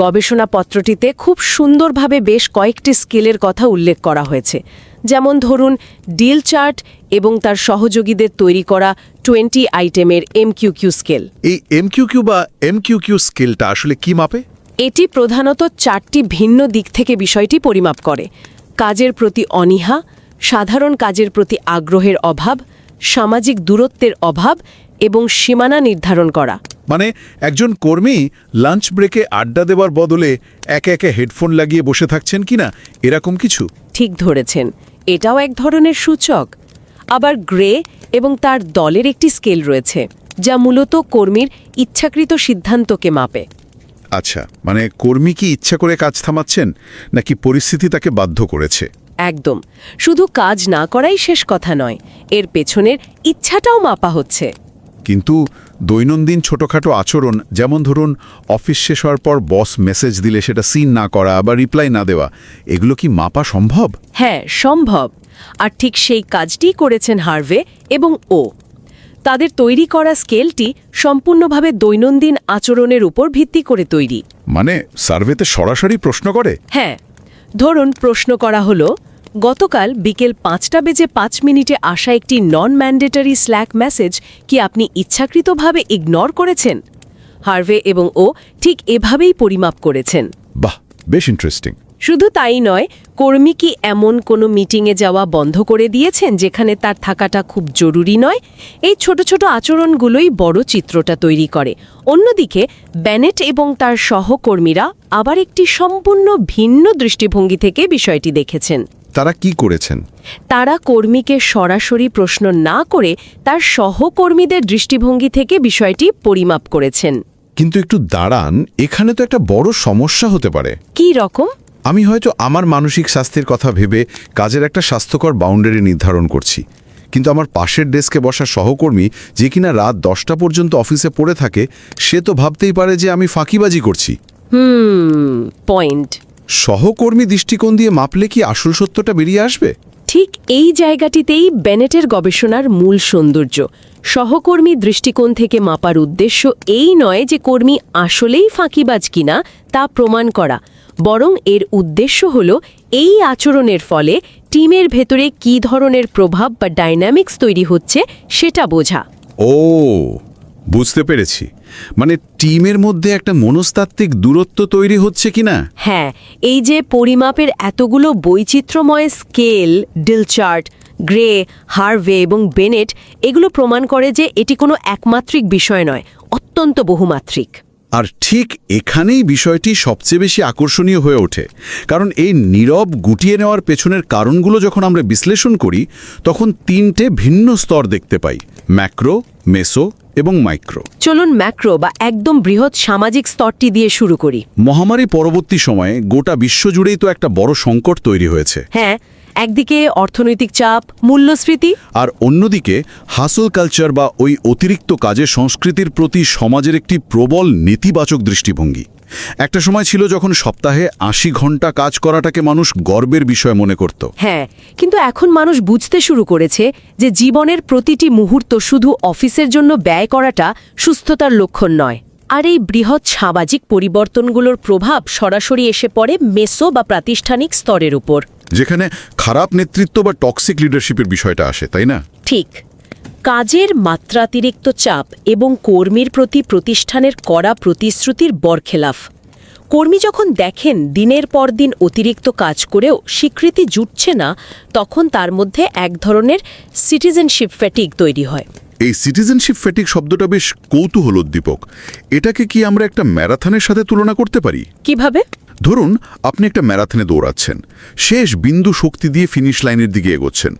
গবেষণাপত্রটিতে খুব সুন্দরভাবে বেশ কয়েকটি স্কেলের কথা উল্লেখ করা হয়েছে। যেমন ধরুন ডিল চার্ট এবং তার সহযোগীদের তৈরি করা 20 আইটেমের MQQ স্কেল। এই MQQ বা MQQ স্কেলটা আসলে কি মাপে? এটি প্রধানত 4টি ভিন্ন দিক থেকে বিষয়টি পরিমাপ করে: কাজের প্রতি অনীহা, সাধারণ কাজের প্রতি আগ্রহের অভাব, সামাজিক দূরত্বের অভাব এবং সীমানা নির্ধারণ করা। মানে একজন কর্মী লাঞ্চ ব্রেকে আড্ডা দেওয়ার বদলে একে একে হেডফোন লাগিয়ে বসে থাকছেন কিনা, এরকম কিছু? ঠিক ধরেছেন, এটাও এক ধরনের সূচক। আবার গ্রে এবং তার দলের একটি স্কেল রয়েছে, যা মূলত কর্মীর ইচ্ছাকৃত সিদ্ধান্তকে মাপে। আচ্ছা, মানে কর্মী কি ইচ্ছা করে কাজ থামাচ্ছেন, নাকি পরিস্থিতি তাকে বাধ্য করেছে? একদম। শুধু কাজ না করাই শেষ কথা নয়, এর পেছনের ইচ্ছাটাও মাপা হচ্ছে। কিন্তু দৈনন্দিন ছোটখাটো আচরণ, যেমন ধরুন অফিস শেষ হওয়ার পর বস মেসেজ দিলে সেটা সিন না করা বা রিপ্লাই না দেওয়া, এগুলো কি মাপা সম্ভব? হ্যাঁ, সম্ভব। আর ঠিক সেই কাজটি করেছেন হার্ভে এবং ও। তাদের তৈরি করা স্কেলটি সম্পূর্ণভাবে দৈনন্দিন আচরণের উপর ভিত্তি করে তৈরি। মানে সার্ভেতে সরাসরি প্রশ্ন করে? হ্যাঁ, ধরুন প্রশ্ন করা হলো, গতকাল বিকেল 5:05 আসা একটি নন ম্যান্ডেটরি স্ল্যাক মেসেজ কি আপনি ইচ্ছাকৃতভাবে ইগনোর করেছেন? হার্ভে এবং ও ঠিক এভাবেই পরিমাপ করেছেন। বাহ, বেশ ইন্টারেস্টিং। শুধু তাই নয়, কর্মী কি এমন কোনো মিটিংয়ে যাওয়া বন্ধ করে দিয়েছেন যেখানে তার থাকাটা খুব জরুরি নয়? এই ছোট ছোট আচরণগুলোই বড় চিত্রটা তৈরি করে। অন্যদিকে বেনেট এবং তার সহকর্মীরা আবার একটি সম্পূর্ণ ভিন্ন দৃষ্টিভঙ্গি থেকে বিষয়টি দেখেছেন। তারা কি করেছেন? তারা কর্মীকে সরাসরি প্রশ্ন না করে তার সহকর্মীদের দৃষ্টিভঙ্গি থেকে বিষয়টি পরিমাপ করেছেন। কিন্তু একটু দাঁড়ান, এখানে তো একটা বড় সমস্যা হতে পারে। কী রকম? আমি হয়তো আমার মানসিক স্বাস্থ্যের কথা ভেবে কাজের একটা স্বাস্থ্যকর বাউন্ডারি নির্ধারণ করছি, কিন্তু আমার পাশের ডেস্কে বসা সহকর্মী যে কিনা রাত 10টা পর্যন্ত অফিসে পড়ে থাকে, সে তো ভাবতেই পারে যে আমি ফাঁকিবাজি করছি। পয়েন্ট। সহকর্মী দৃষ্টিকোণ দিয়ে মাপলে কি আসল সত্যটা বেরিয়ে আসবে? ঠিক এই জায়গাটিতেই বেনেটের গবেষণার মূল সৌন্দর্য। সহকর্মী দৃষ্টিকোণ থেকে মাপার উদ্দেশ্য এই নয় যে কর্মী আসলেই ফাঁকিবাজ কিনা তা প্রমাণ করা, বরং এর উদ্দেশ্য হল এই আচরণের ফলে টিমের ভেতরে কী ধরনের প্রভাব বা ডাইনামিক্স তৈরি হচ্ছে সেটা বোঝা। ও, বুঝতে পেরেছি, মানে টিমের মধ্যে একটা মনস্তাত্ত্বিক দূরত্ব তৈরি হচ্ছে কিনা। হ্যাঁ, এই যে পরিমাপের এতগুলো বৈচিত্র্যময় স্কেল, ডিলচার্ট, গ্রে, হার্ভে এবং বেনেট, এগুলো প্রমাণ করে যে এটি কোনো একমাত্রিক বিষয় নয়, অত্যন্ত বহুমাত্রিক। আর ঠিক এখানেই বিষয়টি সবচেয়ে বেশি আকর্ষণীয় হয়ে ওঠে, কারণ এই নীরব গুটিয়ে নেওয়ার পেছনের কারণগুলো যখন আমরা বিশ্লেষণ করি তখন তিনটে ভিন্ন স্তর দেখতে পাই: ম্যাক্রো, মেসো এবং মাইক্রো। চলুন ম্যাক্রো বা একদম বৃহৎ সামাজিক স্তরটি দিয়ে শুরু করি। মহামারী পরবর্তী সময়ে গোটা বিশ্বজুড়েই তো একটা বড় সংকট তৈরি হয়েছে। হ্যাঁ, একদিকে অর্থনৈতিক চাপ, মূল্যস্ফীতি, আর অন্যদিকে হাসল কালচার বা ওই অতিরিক্ত কাজের সংস্কৃতির প্রতি সমাজের একটি প্রবল নেতিবাচক দৃষ্টিভঙ্গি। একটা সময় ছিল যখন সপ্তাহে ৮০ ঘন্টা কাজ করাটাকে মানুষ গর্বের বিষয় মনে করত। হ্যাঁ, কিন্তু এখন মানুষ বুঝতে শুরু করেছে যে জীবনের প্রতিটি মুহূর্ত শুধু অফিসের জন্য ব্যয় করাটা সুস্থতার লক্ষণ নয়। আর এই বৃহৎ সামাজিক পরিবর্তনগুলোর প্রভাব সরাসরি এসে পড়ে মেসো বা প্রাতিষ্ঠানিক স্তরের উপর, যেখানে খারাপ নেতৃত্ব বা টক্সিক লিডারশিপের বিষয়টা আসে, তাই না? ঠিক। কাজের মাত্রাতিরিক্ত চাপ এবং কর্মীর প্রতি প্রতিষ্ঠানের কড়া প্রতিশ্রুতির বরখেলাফ। কর্মী যখন দেখেন দিনের পর দিন অতিরিক্ত কাজ করেও স্বীকৃতি জুটছে না, তখন তার মধ্যে এক ধরনের সিটিজেনশিপ ফ্যাটিগ তৈরি হয়। এই সিটিজেনশিপ ফ্যাটিগ শব্দটা বেশ কৌতূহলোদ্দীপক। এটাকে কি আমরা একটা ম্যারাথনের সাথে তুলনা করতে পারি? কিভাবে? ধরুন আপনি একটা ম্যারাথনে দৌড়াচ্ছেন, শেষ বিন্দু শক্তি দিয়ে ফিনিশ লাইনের দিকে এগোচ্ছেন,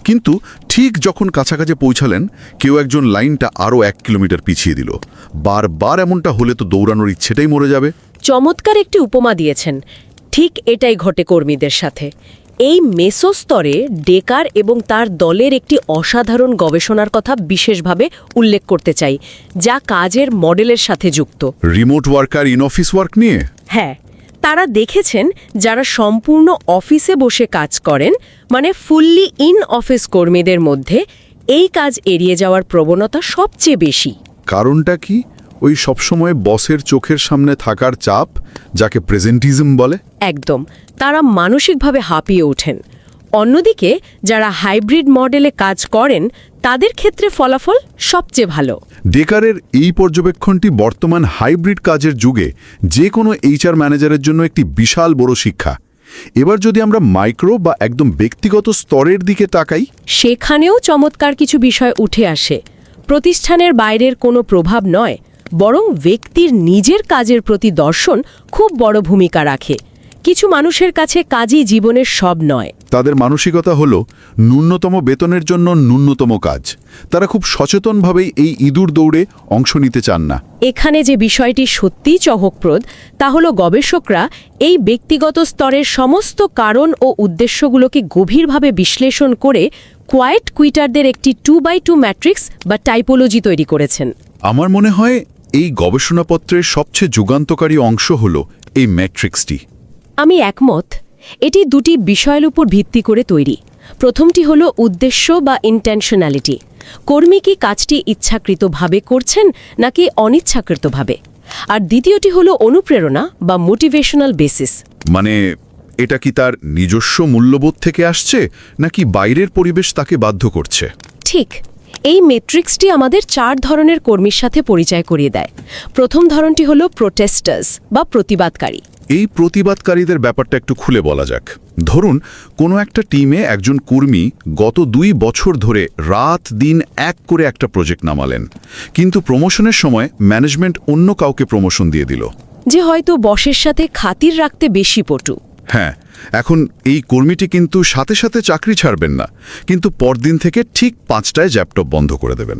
কিন্তু ঠিক যখন কাছাকাছি পৌঁছালেন কেউ একজন লাইনটা আরও ১ কিলোমিটার পিছিয়ে দিল। বারবার এমনটা হলে তো দৌড়ানোর ইচ্ছেটাই মরে যাবে। চমৎকার একটি উপমা দিয়েছেন। ঠিক এটাই ঘটে কর্মীদের সাথে। এই মেসো স্তরে ডেকার এবং তার দলের একটি অসাধারণ গবেষণার কথা বিশেষভাবে উল্লেখ করতে চাই, যা কাজের মডেলের সাথে যুক্ত। রিমোট ওয়ার্ক আর ইন অফিস ওয়ার্ক নিয়ে। হ্যাঁ, তারা দেখেছেন যারা সম্পূর্ণ অফিসে বসে কাজ করেন, মানে ফুললি ইন অফিস কর্মীদের মধ্যে এই কাজ এড়িয়ে যাওয়ার প্রবণতা সবচেয়ে বেশি। কারণটা কি? ওই সবসময় বসের চোখের সামনে থাকার চাপ, যাকে প্রেজেন্টিজম বলে। একদম, তারা মানসিকভাবে হাঁপিয়ে ওঠেন। অন্যদিকে যারা হাইব্রিড মডেলে কাজ করেন তাদের ক্ষেত্রে ফলাফল সবচেয়ে ভালো। ডেকারের এই পর্যবেক্ষণটি বর্তমান হাইব্রিড কাজের যুগে যে কোনো এইচআর ম্যানেজারের জন্য একটি বিশাল বড় শিক্ষা। এবার যদি আমরা মাইক্রো বা একদম ব্যক্তিগত স্তরের দিকে তাকাই, সেখানেও চমৎকার কিছু বিষয় উঠে আসে। প্রতিষ্ঠানের বাইরের কোনো প্রভাব নয়, বরং ব্যক্তির নিজের কাজের প্রতি দর্শন খুব বড় ভূমিকা রাখে। কিছু মানুষের কাছে কাজই জীবনের সব নয়। তাদের মানসিকতা হলো ন্যূনতম বেতনের জন্য ন্যূনতম কাজ। তারা খুব সচেতনভাবেই এই ইঁদুর দৌড়ে অংশ নিতে চান না। এখানে যে বিষয়টি সত্যিই চমকপ্রদ তা হলো গবেষকরা এই ব্যক্তিগত স্তরের সমস্ত কারণ ও উদ্দেশ্যগুলোকে গভীরভাবে বিশ্লেষণ করে কোয়াইট কুইটারদের একটি 2x2 ম্যাট্রিক্স বা টাইপোলজি তৈরি করেছেন। আমার মনে হয় এই গবেষণাপত্রের সবচেয়ে যুগান্তকারী অংশ হলো এই ম্যাট্রিক্সটি। আমি একমত। এটি দুটি বিষয়ের উপর ভিত্তি করে তৈরি। প্রথমটি হলো উদ্দেশ্য বা ইন্টেনশনালিটি। কর্মী কি কাজটি ইচ্ছাকৃতভাবে করছেন নাকি অনিচ্ছাকৃতভাবে? আর দ্বিতীয়টি হলো অনুপ্রেরণা বা মোটিভেশনাল বেসিস। মানে এটা কি তার নিজস্ব মূল্যবোধ থেকে আসছে নাকি বাইরের পরিবেশ তাকে বাধ্য করছে? ঠিক। এই ম্যাট্রিক্সটি আমাদের 4 ধরনের কর্মীর সাথে পরিচয় করিয়ে দেয়। প্রথম ধরনটি হলো প্রোটেস্টার্স বা প্রতিবাদকারী। এই প্রতিবাদকারীদের ব্যাপারটা একটু খুলে বলা যাক। ধরুন কোনো একটা টিমে একজন কর্মী গত 2 বছর ধরে রাত দিন এক করে একটা প্রজেক্ট নামালেন, কিন্তু প্রমোশনের সময় ম্যানেজমেন্ট অন্য কাউকে প্রমোশন দিয়ে দিল, যে হয়তো বসের সাথে খাতির রাখতে বেশি পটু। হ্যাঁ, এখন এই কর্মীটি কিন্তু সাথে সাথে চাকরি ছাড়বেন না, কিন্তু পরদিন থেকে ঠিক 5টায় ল্যাপটপ বন্ধ করে দেবেন।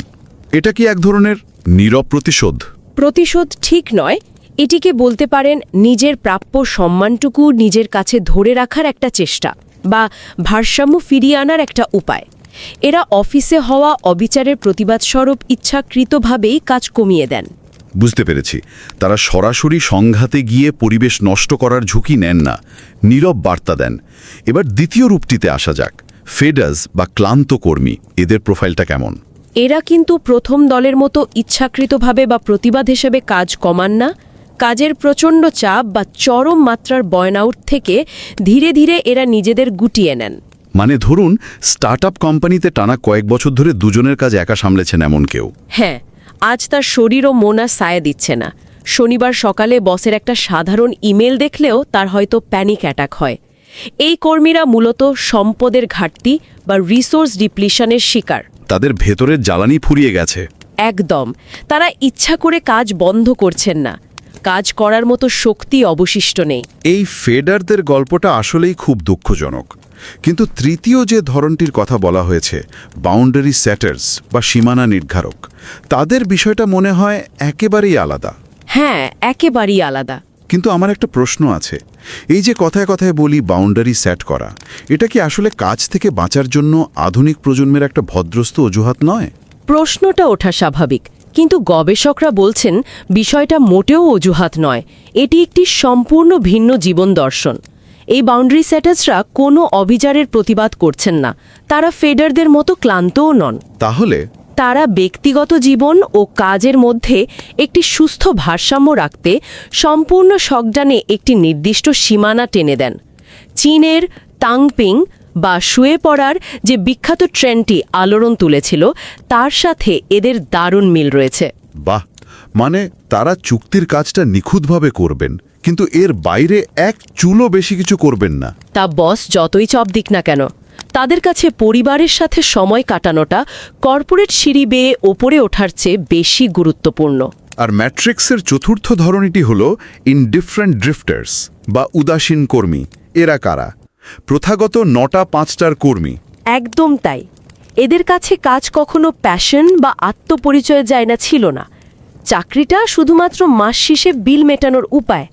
এটা কি এক ধরনের নীরব প্রতিশোধ? প্রতিশোধ ঠিক নয়, এটিকে বলতে পারেন নিজের প্রাপ্য সম্মানটুকু নিজের কাছে ধরে রাখার একটা চেষ্টা বা ভারসাম্য ফিরিয়ে আনার একটা উপায়। এরা অফিসে হওয়া অবিচারের প্রতিবাদস্বরূপ ইচ্ছাকৃতভাবেই কাজ কমিয়ে দেন। বুঝতে পেরেছি, তারা সরাসরি সংঘাতে গিয়ে পরিবেশ নষ্ট করার ঝুঁকি নেন না, নীরব বার্তা দেন। এবার দ্বিতীয় রূপটিতে আসা যাক, ফেডার্স বা ক্লান্ত কর্মী। এদের প্রোফাইলটা কেমন? এরা কিন্তু প্রথম দলের মতো ইচ্ছাকৃতভাবে বা প্রতিবাদ হিসেবে কাজ কমান না। কাজের প্রচণ্ড চাপ বা চরম মাত্রার বার্নআউট থেকে ধীরে ধীরে এরা নিজেদের গুটিয়ে নেন। মানে ধরুন স্টার্টআপ কোম্পানিতে টানা কয়েক বছর ধরে দুজনের কাজ একা সামলেছেন এমন কেউ। হ্যাঁ, আজ তার শরীর ও মন আর সায় দিচ্ছে না। শনিবার সকালে বসের একটা সাধারণ ইমেল দেখলেও তার হয়তো প্যানিক অ্যাটাক হয়। এই কর্মীরা মূলত সম্পদের ঘাটতি বা রিসোর্স ডিপ্লিশনের শিকার। তাদের ভেতরের জ্বালানি ফুরিয়ে গেছে। একদম। তারা ইচ্ছা করে কাজ বন্ধ করছেন না, কাজ করার মতো শক্তি অবশিষ্ট নেই। এই ফেডারদের গল্পটা আসলেই খুব দুঃখজনক। কিন্তু তৃতীয় যে ধরনটির কথা বলা হয়েছে, বাউন্ডারি সেটার্স বা সীমানা নির্ধারক, তাদের বিষয়টা মনে হয় একেবারেই আলাদা। হ্যাঁ, একেবারেই আলাদা। কিন্তু আমার একটা প্রশ্ন আছে, এই যে কথায় কথায় বলি বাউন্ডারি সেট করা, এটা কি আসলে কাজ থেকে বাঁচার জন্য আধুনিক প্রজন্মের একটা ভদ্রস্থ অজুহাত নয়? প্রশ্নটা ওঠা স্বাভাবিক, কিন্তু গবেষকরা বলছেন বিষয়টা মোটেও অজুহাত নয়। এটি একটি সম্পূর্ণ ভিন্ন জীবন দর্শন। এই বাউন্ডারি সেটার্সরা কোনো অবিচারের প্রতিবাদ করছেন না। তারা ফেডারদের মতো ক্লান্তও নন। তাহলে তারা ব্যক্তিগত জীবন ও কাজের মধ্যে একটি সুস্থ ভারসাম্য রাখতে সম্পূর্ণ সজ্ঞানে একটি নির্দিষ্ট সীমানা টেনে দেন। চীনের তাংপিং বা শুয়ে পড়ার যে বিখ্যাত ট্রেন্ডটি আলোড়ন তুলেছিল, তার সাথে এদের দারুণ মিল রয়েছে। বাহ, মানে তারা চুক্তির কাজটা নিখুঁতভাবে করবেন, কিন্তু এর বাইরে এক চুলও বেশি কিছু করবেন না। তা বস যতই চাপ দিক না কেন, তাদের কাছে পরিবারের সাথে সময় কাটানোটা কর্পোরেট সিঁড়ি বেয়ে ওপরে ওঠার চেয়ে বেশি গুরুত্বপূর্ণ। আর ম্যাট্রিক্সের চতুর্থ ধরনটি হল ইনডিফারেন্ট ড্রিফটার্স বা উদাসীন কর্মী। এরা কারা? প্রথাগত 9টা-5টার কর্মী। একদম তাই। এদের কাছে কাজ কখনো প্যাশন বা আত্মপরিচয় যায় না, ছিল না। চাকরিটা শুধুমাত্র মাস শেষে বিল মেটানোর উপায়।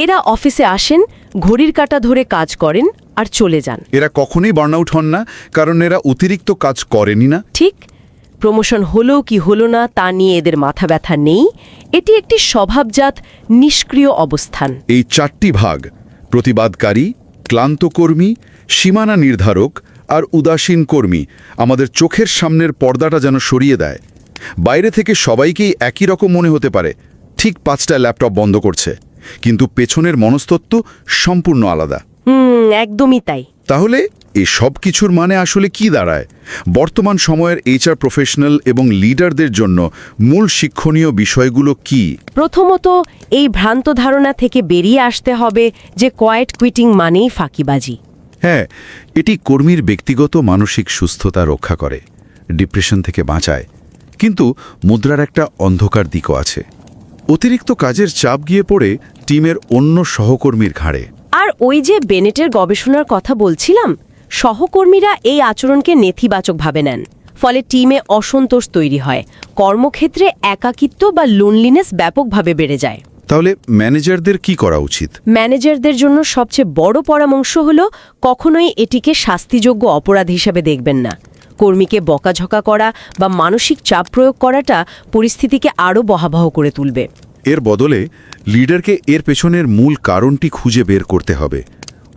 এরা অফিসে আসেন, ঘড়ির কাঁটা ধরে কাজ করেন আর চলে যান। এরা কখনোই বার্নআউট হন না, কারণ এরা অতিরিক্ত কাজ করেনই না। ঠিক। প্রমোশন হলো কি হলো না তা নিয়ে এদের মাথা ব্যথা নেই। এটি একটি স্বভাবজাত নিষ্ক্রিয় অবস্থান। এই 4টি ভাগ, প্রতিবাদকারী, ক্লান্ত কর্মী, সীমানা নির্ধারক আর উদাসীন কর্মী, আমাদের চোখের সামনের পর্দাটা যেন সরিয়ে দেয়। বাইরে থেকে সবাইকেই একই রকম মনে হতে পারে, ঠিক 5টা ল্যাপটপ বন্ধ করছে, কিন্তু পেছনের মনস্তত্ত্ব সম্পূর্ণ আলাদা। একদমই তাই। তাহলে এই সব কিছুর মানে আসলে কি দাঁড়ায়? বর্তমান সময়ের এইচআর প্রফেশনাল এবং লিডারদের জন্য মূল শিক্ষণীয় বিষয়গুলো কি? প্রথমত, এই ভ্রান্ত ধারণা থেকে বেরিয়ে আসতে হবে যে কোয়াইট কুইটিং মানেই ফাঁকিবাজি। হ্যাঁ, এটি কর্মীর ব্যক্তিগত মানসিক সুস্থতা রক্ষা করে, ডিপ্রেশন থেকে বাঁচায়, কিন্তু মুদ্রার একটা অন্ধকার দিকও আছে। অতিরিক্ত কাজের চাপ গিয়ে পড়ে টিমের অন্য সহকর্মীর ঘাড়ে। আর ওই যে বেনেটের গবেষণার কথা বলছিলাম, সহকর্মীরা এই আচরণকে নেতিবাচকভাবে নেন। ফলে টিমে অসন্তোষ তৈরি হয়, কর্মক্ষেত্রে একাকিত্ব বা লোনলিনেস ব্যাপকভাবে বেড়ে যায়। তাহলে ম্যানেজারদের কি করা উচিত? ম্যানেজারদের জন্য সবচেয়ে বড় পরামর্শ হলো কখনোই এটিকে শাস্তিযোগ্য অপরাধ হিসেবে দেখবেন না। কর্মীকে বকাঝকা করা বা মানসিক চাপ প্রয়োগ করাটা পরিস্থিতিকে আরও ভয়াবহ করে তুলবে। এর বদলে লিডারকে এর পেছনের মূল কারণটি খুঁজে বের করতে হবে।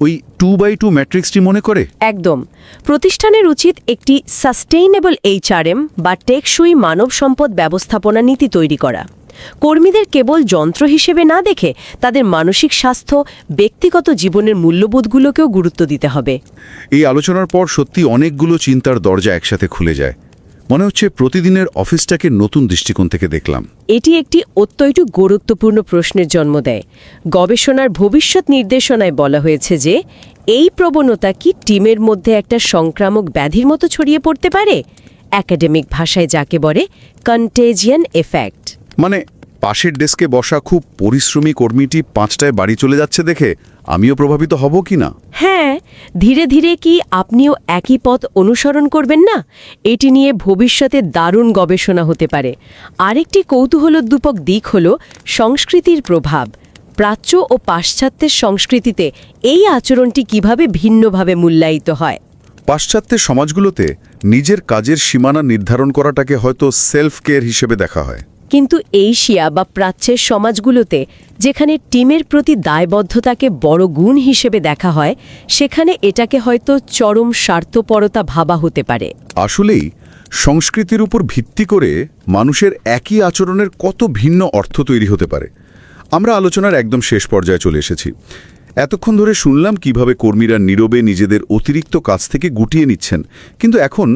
ওই 2x2 ম্যাট্রিক্সটি মনে করে। একদম। প্রতিষ্ঠানের উচিত একটি সাস্টেইনেবল HRM বা টেকসই মানব সম্পদ ব্যবস্থাপনা নীতি তৈরি করা। কর্মীদের কেবল যন্ত্র হিসেবে না দেখে তাদের মানসিক স্বাস্থ্য, ব্যক্তিগত জীবনের মূল্যবোধগুলোকেও গুরুত্ব দিতে হবে। এই আলোচনার পর সত্যি অনেকগুলো চিন্তার দরজা একসাথে খুলে যায়। মনে হচ্ছে প্রতিদিনের অফিসটাকে নতুন দৃষ্টিকোণ থেকে দেখলাম। এটি একটি অত্যন্ত গুরুত্বপূর্ণ প্রশ্নের জন্ম দেয়। গবেষণার ভবিষ্যৎ নির্দেশনায় বলা হয়েছে যে এই প্রবণতা কি টিমের মধ্যে একটা সংক্রামক ব্যাধির মতো ছড়িয়ে পড়তে পারে, একাডেমিক ভাষায় যাকে বলে কন্টেজিয়ান এফেক্ট। মানে পাশের ডেস্কে বসা খুব পরিশ্রমী কর্মীটি 5টায় বাড়ি চলে যাচ্ছে দেখে আমিও প্রভাবিত হব কি না? হ্যাঁ, ধীরে ধীরে কি আপনিও একই পথ অনুসরণ করবেন না? এটি নিয়ে ভবিষ্যতে দারুণ গবেষণা হতে পারে। আরেকটি কৌতূহলোদ্দীপক দিক হল সংস্কৃতির প্রভাব। প্রাচ্য ও পাশ্চাত্যের সংস্কৃতিতে এই আচরণটি কিভাবে ভিন্নভাবে মূল্যায়িত হয়। পাশ্চাত্যের সমাজগুলোতে নিজের কাজের সীমানা নির্ধারণ করাটাকে হয়তো সেলফ কেয়ার হিসেবে দেখা হয়। কিন্তু এশিয়া বা প্রাচ্যের সমাজগুলোতে, যেখানে টিমের প্রতি দায়বদ্ধতাকে বড় গুণ হিসেবে দেখা হয়, সেখানে এটাকে হয়তো চরম স্বার্থপরতা ভাবা হতে পারে। আসলেই সংস্কৃতির উপর ভিত্তি করে মানুষের একই আচরণের কত ভিন্ন অর্থ তৈরি হতে পারে। আমরা আলোচনার একদম শেষ পর্যায়ে চলে এসেছি। এতক্ষণ ধরে শুনলাম কিভাবে কর্মীরা নীরবে নিজেদের অতিরিক্ত কাজ থেকে গুটিয়ে নিচ্ছেন, কিন্তু এখন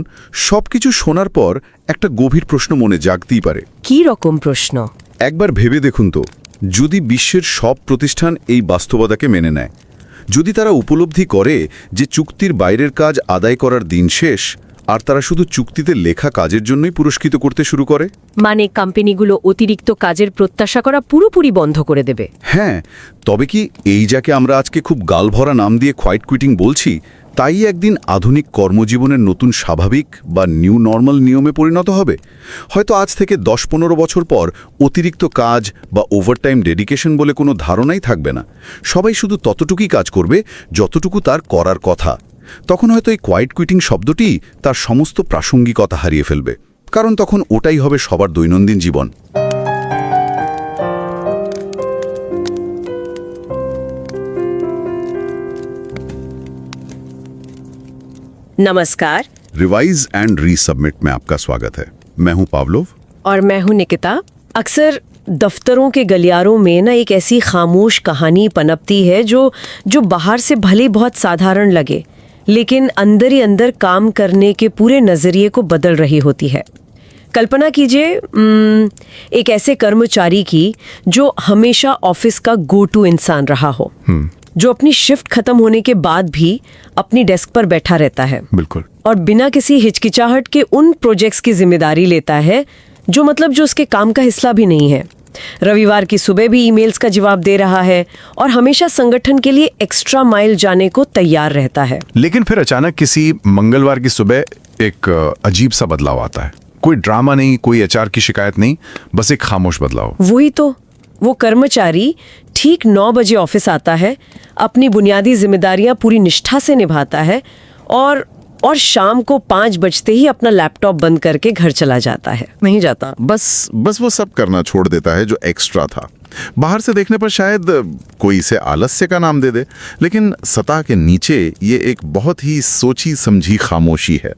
সবকিছু শোনার পর একটা গভীর প্রশ্ন মনে জাগতেই পারে। কি রকম প্রশ্ন? একবার ভেবে দেখুন তো, যদি বিশ্বের সব প্রতিষ্ঠান এই বাস্তবতাকে মেনে নেয়, যদি তারা উপলব্ধি করে যে চুক্তির বাইরের কাজ আদায় করার দিন শেষ, আর তারা শুধু চুক্তিতে লেখা কাজের জন্যই পুরস্কৃত করতে শুরু করে, মানে কোম্পানিগুলো অতিরিক্ত কাজের প্রত্যাশা করা পুরোপুরি বন্ধ করে দেবে। হ্যাঁ, তবে কি এই যাকে আমরা আজকে খুব গালভরা নাম দিয়ে কোয়াইট কুইটিং বলছি, তাই একদিন আধুনিক কর্মজীবনের নতুন স্বাভাবিক বা নিউ নর্মাল নিয়মে পরিণত হবে? হয়তো আজ থেকে 10-15 বছর পর অতিরিক্ত কাজ বা ওভারটাইম ডেডিকেশন বলে কোনো ধারণাই থাকবে না। সবাই শুধু ততটুকুই কাজ করবে যতটুকু তার করার কথা। তখন হয়তো এই কোয়াইট কুইটিং শব্দটি তার সমস্ত প্রাসঙ্গিকতা হারিয়ে ফেলবে, কারণ তখন ওটাই হবে সবার দৈনন্দিন জীবন। नमस्कार। रिवाइज एंड रीसबमिट में आपका स्वागत है। मैं हूं पावलोव। और मैं हूं निकिता। अक्सर दफ्तरों के गलियारों में ना एक ऐसी खामोश कहानी पनपती है जो बाहर से भले बहुत साधारण लगे, लेकिन अंदर ही अंदर काम करने के पूरे नज़रिए को बदल रही होती है। कल्पना कीजिए एक ऐसे कर्मचारी की जो हमेशा ऑफिस का गो टू इंसान रहा हो, जो अपनी शिफ्ट खत्म होने के बाद भी अपनी डेस्क पर बैठा रहता है, बिल्कुल, और बिना किसी हिचकिचाहट के उन प्रोजेक्ट्स की जिम्मेदारी लेता है जो उसके काम का हिस्सा भी नहीं है। रविवार की सुबह भी ईमेल्स का जवाब दे रहा है और हमेशा संगठन के लिए एक्स्ट्रा माइल जाने को तैयार रहता है। लेकिन फिर अचानक किसी मंगलवार की सुबह एक अजीब सा बदलाव आता है। कोई ड्रामा नहीं, कोई एचआर की शिकायत नहीं, बस एक खामोश बदलाव। वही तो, वो कर्मचारी ठीक 9 बजे ऑफिस आता है, अपनी बुनियादी जिम्मेदारियां पूरी निष्ठा से निभाता है और शाम को 5 बजते ही अपना लैपटॉप बंद करके घर चला जाता है। नहीं जाता, बस वो सब करना छोड़ देता है जो एक्स्ट्रा था। बाहर से देखने पर शायद कोई इसे आलस्य का नाम दे दे, लेकिन सतह के नीचे ये एक बहुत ही सोची समझी खामोशी है।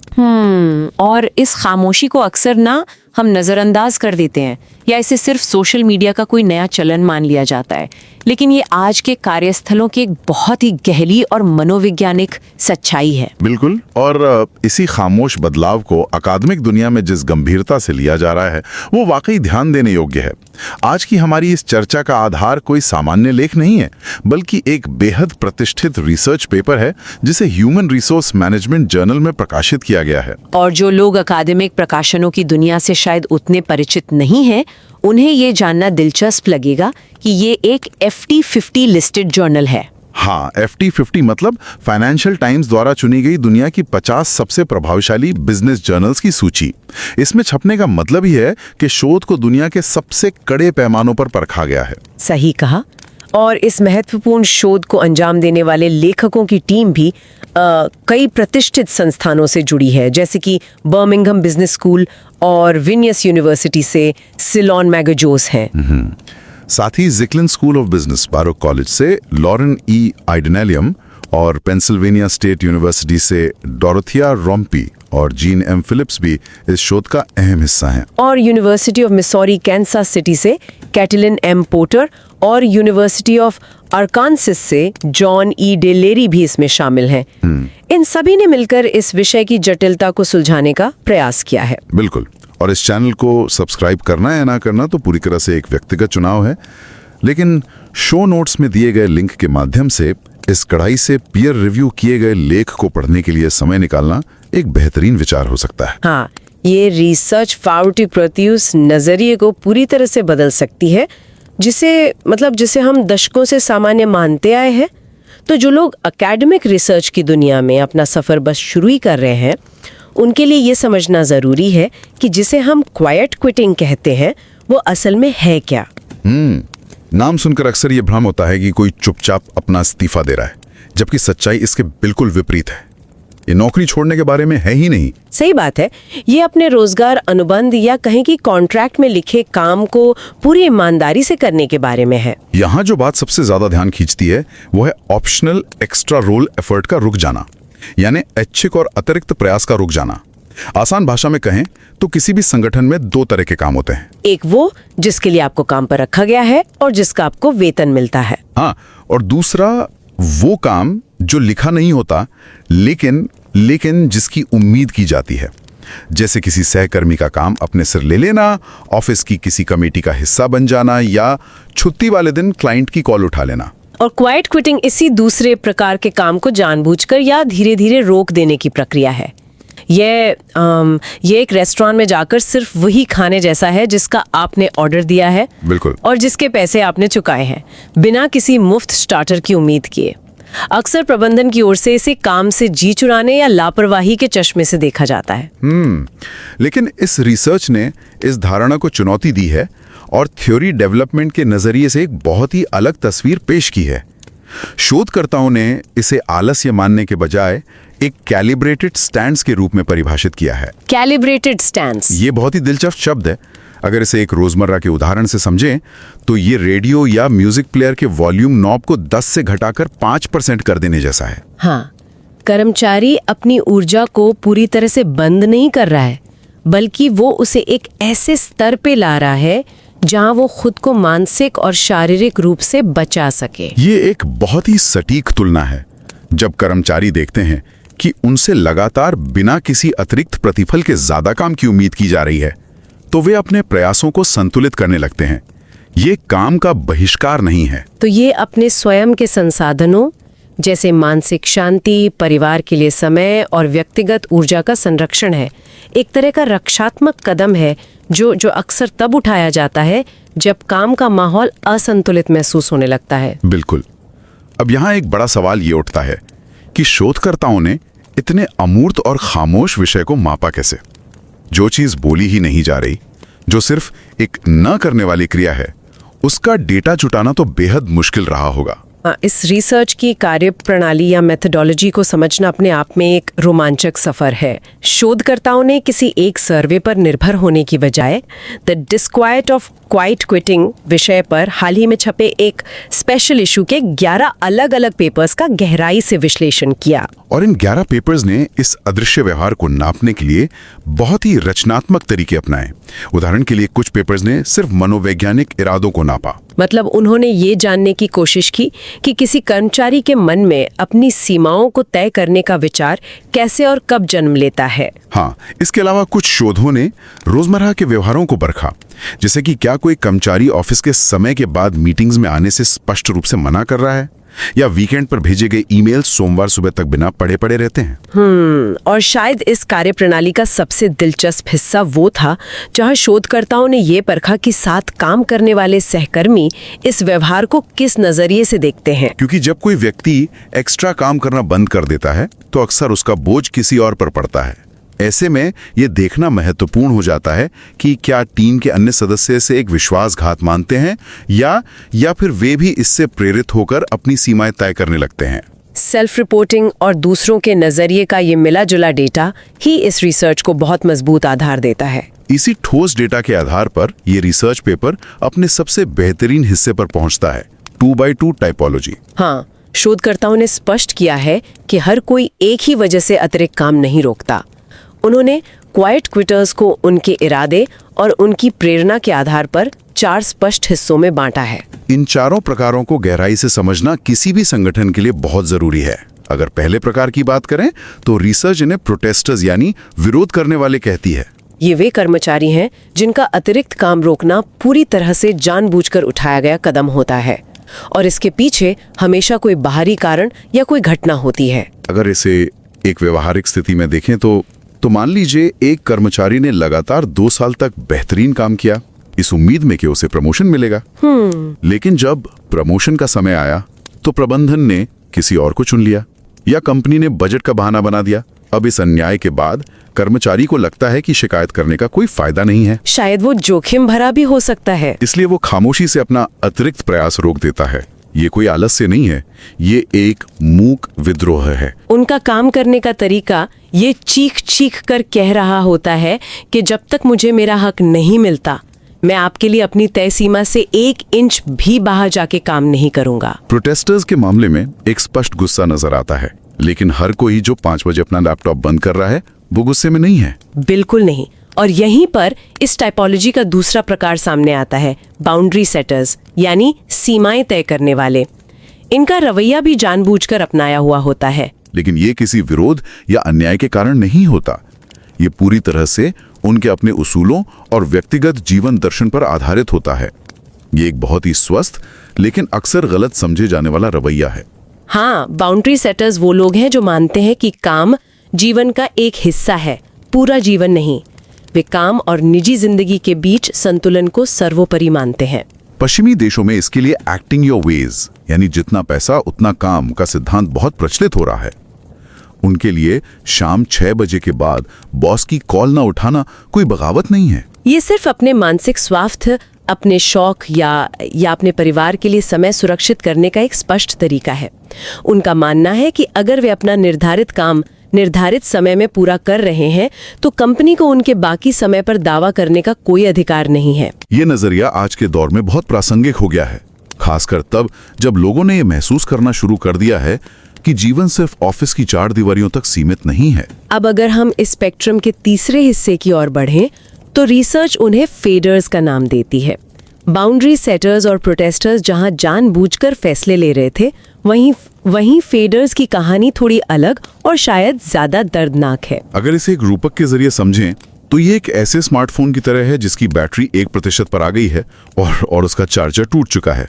और इस खामोशी को अक्सर ना हम नज़रअंदाज कर देते हैं या इसे सिर्फ सोशल मीडिया का कोई नया चलन मान लिया जाता है, लेकिन ये आज के कार्यस्थलों की एक बहुत ही गहरी और मनोवैज्ञानिक सच्चाई है। बिल्कुल, और इसी खामोश बदलाव को अकादमिक दुनिया में जिस गंभीरता से लिया जा रहा है वो वाकई ध्यान देने योग्य है। आज की हमारी इस चर्चा का आधार कोई सामान्य लेख नहीं है, बल्कि एक बेहद प्रतिष्ठित रिसर्च पेपर है जिसे ह्यूमन रिसोर्स मैनेजमेंट जर्नल में प्रकाशित किया गया है। और जो लोग अकादमिक प्रकाशनों की दुनिया से शायद उतने परिचित नहीं हैं, उन्हें ये जानना दिलचस्प लगेगा कि ये एक FT50 लिस्टेड जर्नल है। हाँ, FT50 मतलब फाइनेंशियल टाइम्स द्वारा चुनी गई दुनिया की 50 सबसे प्रभावशाली बिजनेस जर्नल्स की सूची। इसमें छपने का मतलब ही है कि शोध को दुनिया के सबसे कड़े पैमानों पर परखा गया है। सही कहा। और इस महत्वपूर्ण शोध को अंजाम देने वाले लेखकों की टीम भी कई प्रतिष्ठित संस्थानों से जुड़ी है, जैसे कि बर्मिंघम बिजनेस स्कूल और विनियस यूनिवर्सिटी से सिलोन मैगजोस हैं। साथ ही जिक्लिन school of business Baruch college से लॉरेन ई आइडनेलियम और पेंसिल्वेनिया स्टेट यूनिवर्सिटी से डोरोथिया रोम्पी और जीन एम फिलिप्स भी इस शोध का अहम हिस्सा हैं। और university of Missouri Kansas city से कैटलिन एम पोर्टर और यूनिवर्सिटी ऑफ आर्कानसास से जॉन ई डेलेरी भी इसमें शामिल हैं। इन सभी ने मिलकर इस विषय की जटिलता को सुलझाने का प्रयास किया है। बिल्कुल, और इस चैनल को सब्सक्राइब करना या ना करना तो पूरी तरह से एक व्यक्तिगत चुनाव है, लेकिन शो नोट्स में दिए गए लिंक के माध्यम से इस कड़ाई से पीयर रिव्यू किए गए लेख को पढ़ने के लिए समय निकालना एक बेहतरीन विचार हो सकता है। हाँ, ये रिसर्च फाउटी प्रति उस नजरिए को पूरी तरह से बदल सकती है जिसे हम दशकों से सामान्य मानते आए हैं। तो जो लोग एकेडमिक रिसर्च की दुनिया में अपना सफर बस शुरू ही कर रहे हैं, उनके लिए ये समझना जरूरी है कि जिसे हम क्वाइट क्विटिंग कहते हैं वो असल में है क्या। नाम सुनकर अक्सर ये भ्रम होता है कि कोई चुपचाप अपना इस्तीफा दे रहा है, जबकि सच्चाई इसके बिल्कुल विपरीत है। ये नौकरी छोड़ने के बारे में है ही नहीं। सही बात है। ये अपने रोजगार अनुबंध या कहें कि कॉन्ट्रैक्ट में लिखे काम को पूरी ईमानदारी से करने के बारे में है। यहाँ जो बात सबसे ज्यादा ध्यान खींचती है वो है ऑप्शनल एक्स्ट्रा रोल एफर्ट का रुक जाना, यानी ऐच्छिक और अतिरिक्त प्रयास का रुक जाना। आसान भाषा में कहें तो किसी भी संगठन में 2 तरह के काम होते हैं। एक वो जिसके लिए आपको काम पर रखा गया है और जिसका आपको वेतन मिलता है। हाँ, और दूसरा वो काम जो लिखा नहीं होता लेकिन जिसकी उम्मीद की जाती है, जैसे किसी सहकर्मी का काम अपने सिर ले लेना, ऑफिस की किसी कमेटी का हिस्सा बन जाना या छुट्टी वाले दिन क्लाइंट की कॉल उठा लेना। और क्वाइट क्विटिंग इसी दूसरे प्रकार के काम को जानबूझकर या धीरे धीरे रोक देने की प्रक्रिया है। ये एक रेस्टोरेंट में जाकर सिर्फ वही खाने जैसा है जिसका आपने ऑर्डर दिया है, बिल्कुल, और जिसके पैसे आपने चुकाए हैं, बिना किसी मुफ्त स्टार्टर की उम्मीद किए। अक्सर प्रबंधन की ओर से इसे काम से जी चुराने या लापरवाही के चश्मे से देखा जाता है। लेकिन इस रिसर्च ने इस धारणा को चुनौती दी है और थ्योरी डेवलपमेंट के नजरिए से एक बहुत ही अलग तस्वीर पेश की है। शोधकर्ताओं ने इसे आलस्य मानने के बजाय एक कैलिब्रेटेड स्टैंड्स के रूप में परिभाषित किया है। कैलिब्रेटेड स्टैंड्स, ये बहुत ही दिलचस्प शब्द है। अगर इसे एक रोजमर्रा के उदाहरण से समझें तो ये रेडियो या म्यूजिक प्लेयर के वॉल्यूम नॉब को 10 से घटाकर 5% कर देने जैसा है। हाँ, कर्मचारी अपनी ऊर्जा को पूरी तरह से बंद नहीं कर रहा है, बल्कि वो उसे एक ऐसे स्तर पे ला रहा है जहां वो खुद को मानसिक और शारीरिक रूप से बचा सके। ये एक बहुत ही सटीक तुलना है। जब कर्मचारी देखते हैं कि उनसे लगातार बिना किसी अतिरिक्त प्रतिफल के ज्यादा काम की उम्मीद की जा रही है, तो वे अपने प्रयासों को संतुलित करने लगते हैं। ये काम का बहिष्कार नहीं है। तो ये अपने स्वयं के संसाधनों जैसे मानसिक शांति, परिवार के लिए समय और व्यक्तिगत ऊर्जा का संरक्षण है। एक तरह का रक्षात्मक कदम है जो अक्सर तब उठाया जाता है जब काम का माहौल असंतुलित महसूस होने लगता है। बिल्कुल। अब यहाँ एक बड़ा सवाल ये उठता है कि शोधकर्ताओं ने इतने अमूर्त और खामोश विषय को मापा कैसे? जो चीज बोली ही नहीं जा रही, जो सिर्फ एक न करने वाली क्रिया है, उसका डेटा जुटाना तो बेहद मुश्किल रहा होगा। इस रिसर्च की कार्यप्रणाली या मेथोडोलॉजी को समझना अपने आप में एक रोमांचक सफर है। शोधकर्ताओं ने किसी एक सर्वे पर निर्भर होने की बजाय the disquiet of quite quitting विषय पर हाल ही में छपे एक स्पेशल इशू के 11 अलग अलग पेपर्स का गहराई से विश्लेषण किया। और इन 11 पेपर्स ने इस अदृश्य व्यवहार को नापने के लिए बहुत ही रचनात्मक तरीके अपनाए। उदाहरण के लिए कुछ पेपर्स ने सिर्फ मनोवैज्ञानिक इरादों को नापा। मतलब उन्होंने ये जानने की कोशिश की कि किसी कर्मचारी के मन में अपनी सीमाओं को तय करने का विचार कैसे और कब जन्म लेता है। हाँ, इसके अलावा कुछ शोधों ने रोजमर्रा के व्यवहारों को परखा, जैसे कि क्या कोई कर्मचारी ऑफिस के समय के बाद मीटिंग्स में आने से स्पष्ट रूप से मना कर रहा है, या वीकेंड पर भेजे गए ईमेल सोमवार सुबह तक बिना पढ़े पड़े रहते हैं। और शायद इस कार्यप्रणाली का सबसे दिलचस्प हिस्सा वो था जहां शोधकर्ताओं ने ये परखा कि साथ काम करने वाले सहकर्मी इस व्यवहार को किस नजरिए से देखते हैं। क्योंकि जब कोई व्यक्ति एक्स्ट्रा काम करना बंद कर देता है तो अक्सर उसका बोझ किसी और पर पड़ता है। ऐसे में ये देखना महत्वपूर्ण हो जाता है कि क्या टीम के अन्य सदस्य से एक विश्वासघात मानते हैं या फिर वे भी इससे प्रेरित होकर अपनी सीमाएं तय करने लगते हैं। सेल्फ रिपोर्टिंग और दूसरों के नजरिए का ये मिला जुला डेटा ही इस रिसर्च को बहुत मजबूत आधार देता है। इसी ठोस डेटा के आधार पर ये रिसर्च पेपर अपने सबसे बेहतरीन हिस्से पर पहुंचता है, 2x2 टाइपोलॉजी। हाँ, शोधकर्ताओं ने स्पष्ट किया है कि हर कोई एक ही वजह से अतिरिक्त काम नहीं रोकता। उन्होंने क्वाइट क्विटर्स को उनके इरादे और उनकी प्रेरणा के आधार पर 4 स्पष्ट हिस्सों में बांटा है। इन चारों प्रकारों को गहराई से समझना किसी भी संगठन के लिए बहुत जरूरी है। अगर पहले प्रकार की बात करें तो रिसर्च इन्हें प्रोटेस्टर्स यानी विरोध करने वाले कहती है। ये वे कर्मचारी हैं जिनका अतिरिक्त काम रोकना पूरी तरह से जानबूझकर उठाया गया कदम होता है और इसके पीछे हमेशा कोई बाहरी कारण या कोई घटना होती है। अगर इसे एक व्यवहारिक स्थिति में देखें तो मान लीजिए एक कर्मचारी ने लगातार 2 साल तक बेहतरीन काम किया, इस उम्मीद में कि उसे प्रमोशन मिलेगा। लेकिन जब प्रमोशन का समय आया तो प्रबंधन ने किसी और को चुन लिया या कंपनी ने बजट का बहाना बना दिया। अब इस अन्याय के बाद कर्मचारी को लगता है कि शिकायत करने का कोई फायदा नहीं है। शायद वो जोखिम भरा भी हो सकता है, इसलिए वो खामोशी से अपना अतिरिक्त प्रयास रोक देता है। ये कोई आलस्य नहीं है, ये एक मूक विद्रोह है। उनका काम करने का तरीका ये चीख कर कह रहा होता है कि जब तक मुझे मेरा हक नहीं मिलता, मैं आपके लिए अपनी तय सीमा से 1 इंच भी बाहर जाके काम नहीं करूंगा। प्रोटेस्टर्स के मामले में एक स्पष्ट गुस्सा नजर आता है, लेकिन हर कोई जो 5 बजे अपना लैपटॉप बंद कर रहा है वो गुस्से में नहीं है। बिल्कुल नहीं। और यहीं पर इस टाइपोलॉजी का दूसरा प्रकार सामने आता है, बाउंड्री सेटर्स यानी सीमाएं तय करने वाले। इनका रवैया भी जानबूझकर अपनाया हुआ होता है। लेकिन ये किसी विरोध या अन्याय के कारण नहीं होता। ये पूरी तरह से उनके अपने उसूलों और व्यक्तिगत जीवन दर्शन पर आधारित होता है। ये एक बहुत ही स्वस्थ लेकिन अक्सर गलत समझे जाने वाला रवैया है। हाँ, बाउंड्री सेटर्स वो लोग हैं जो मानते हैं कि काम जीवन का एक हिस्सा है, पूरा जीवन नहीं। वे काम और निजी जिंदगी के बीच संतुलन को सर्वोपरि मानते हैं। पश्चिमी देशों में इसके लिए एक्टिंग योर वेज यानी जितना पैसा उतना काम का सिद्धांत बहुत प्रचलित हो रहा है। उनके लिए शाम 6 बजे के बाद बॉस की कॉल ना उठाना कोई बगावत नहीं है। ये सिर्फ अपने मानसिक स्वास्थ्य, अपने शौक या अपने परिवार के लिए समय सुरक्षित करने का एक स्पष्ट तरीका है। उनका मानना है कि अगर वे अपना निर्धारित काम निर्धारित समय में पूरा कर रहे हैं तो कंपनी को उनके बाकी समय पर दावा करने का कोई अधिकार नहीं है। ये नजरिया आज के दौर में बहुत प्रासंगिक हो गया है, खासकर तब जब लोगों ने ये महसूस करना शुरू कर दिया है कि जीवन सिर्फ ऑफिस की 4 दीवारियों तक सीमित नहीं है। अब अगर हम इस स्पेक्ट्रम के तीसरे हिस्से की ओर बढ़ें तो रिसर्च उन्हें फेडर्स का नाम देती है। बाउंड्री सेटर्स और प्रोटेस्टर्स जहां जानबूझकर फैसले ले रहे थे, वहीं फेडर्स की कहानी थोड़ी अलग और शायद ज्यादा दर्दनाक है। अगर इसे एक रूपक के जरिए समझें तो ये एक ऐसे स्मार्टफोन की तरह है जिसकी बैटरी 1% पर आ गई है और उसका चार्जर टूट चुका है।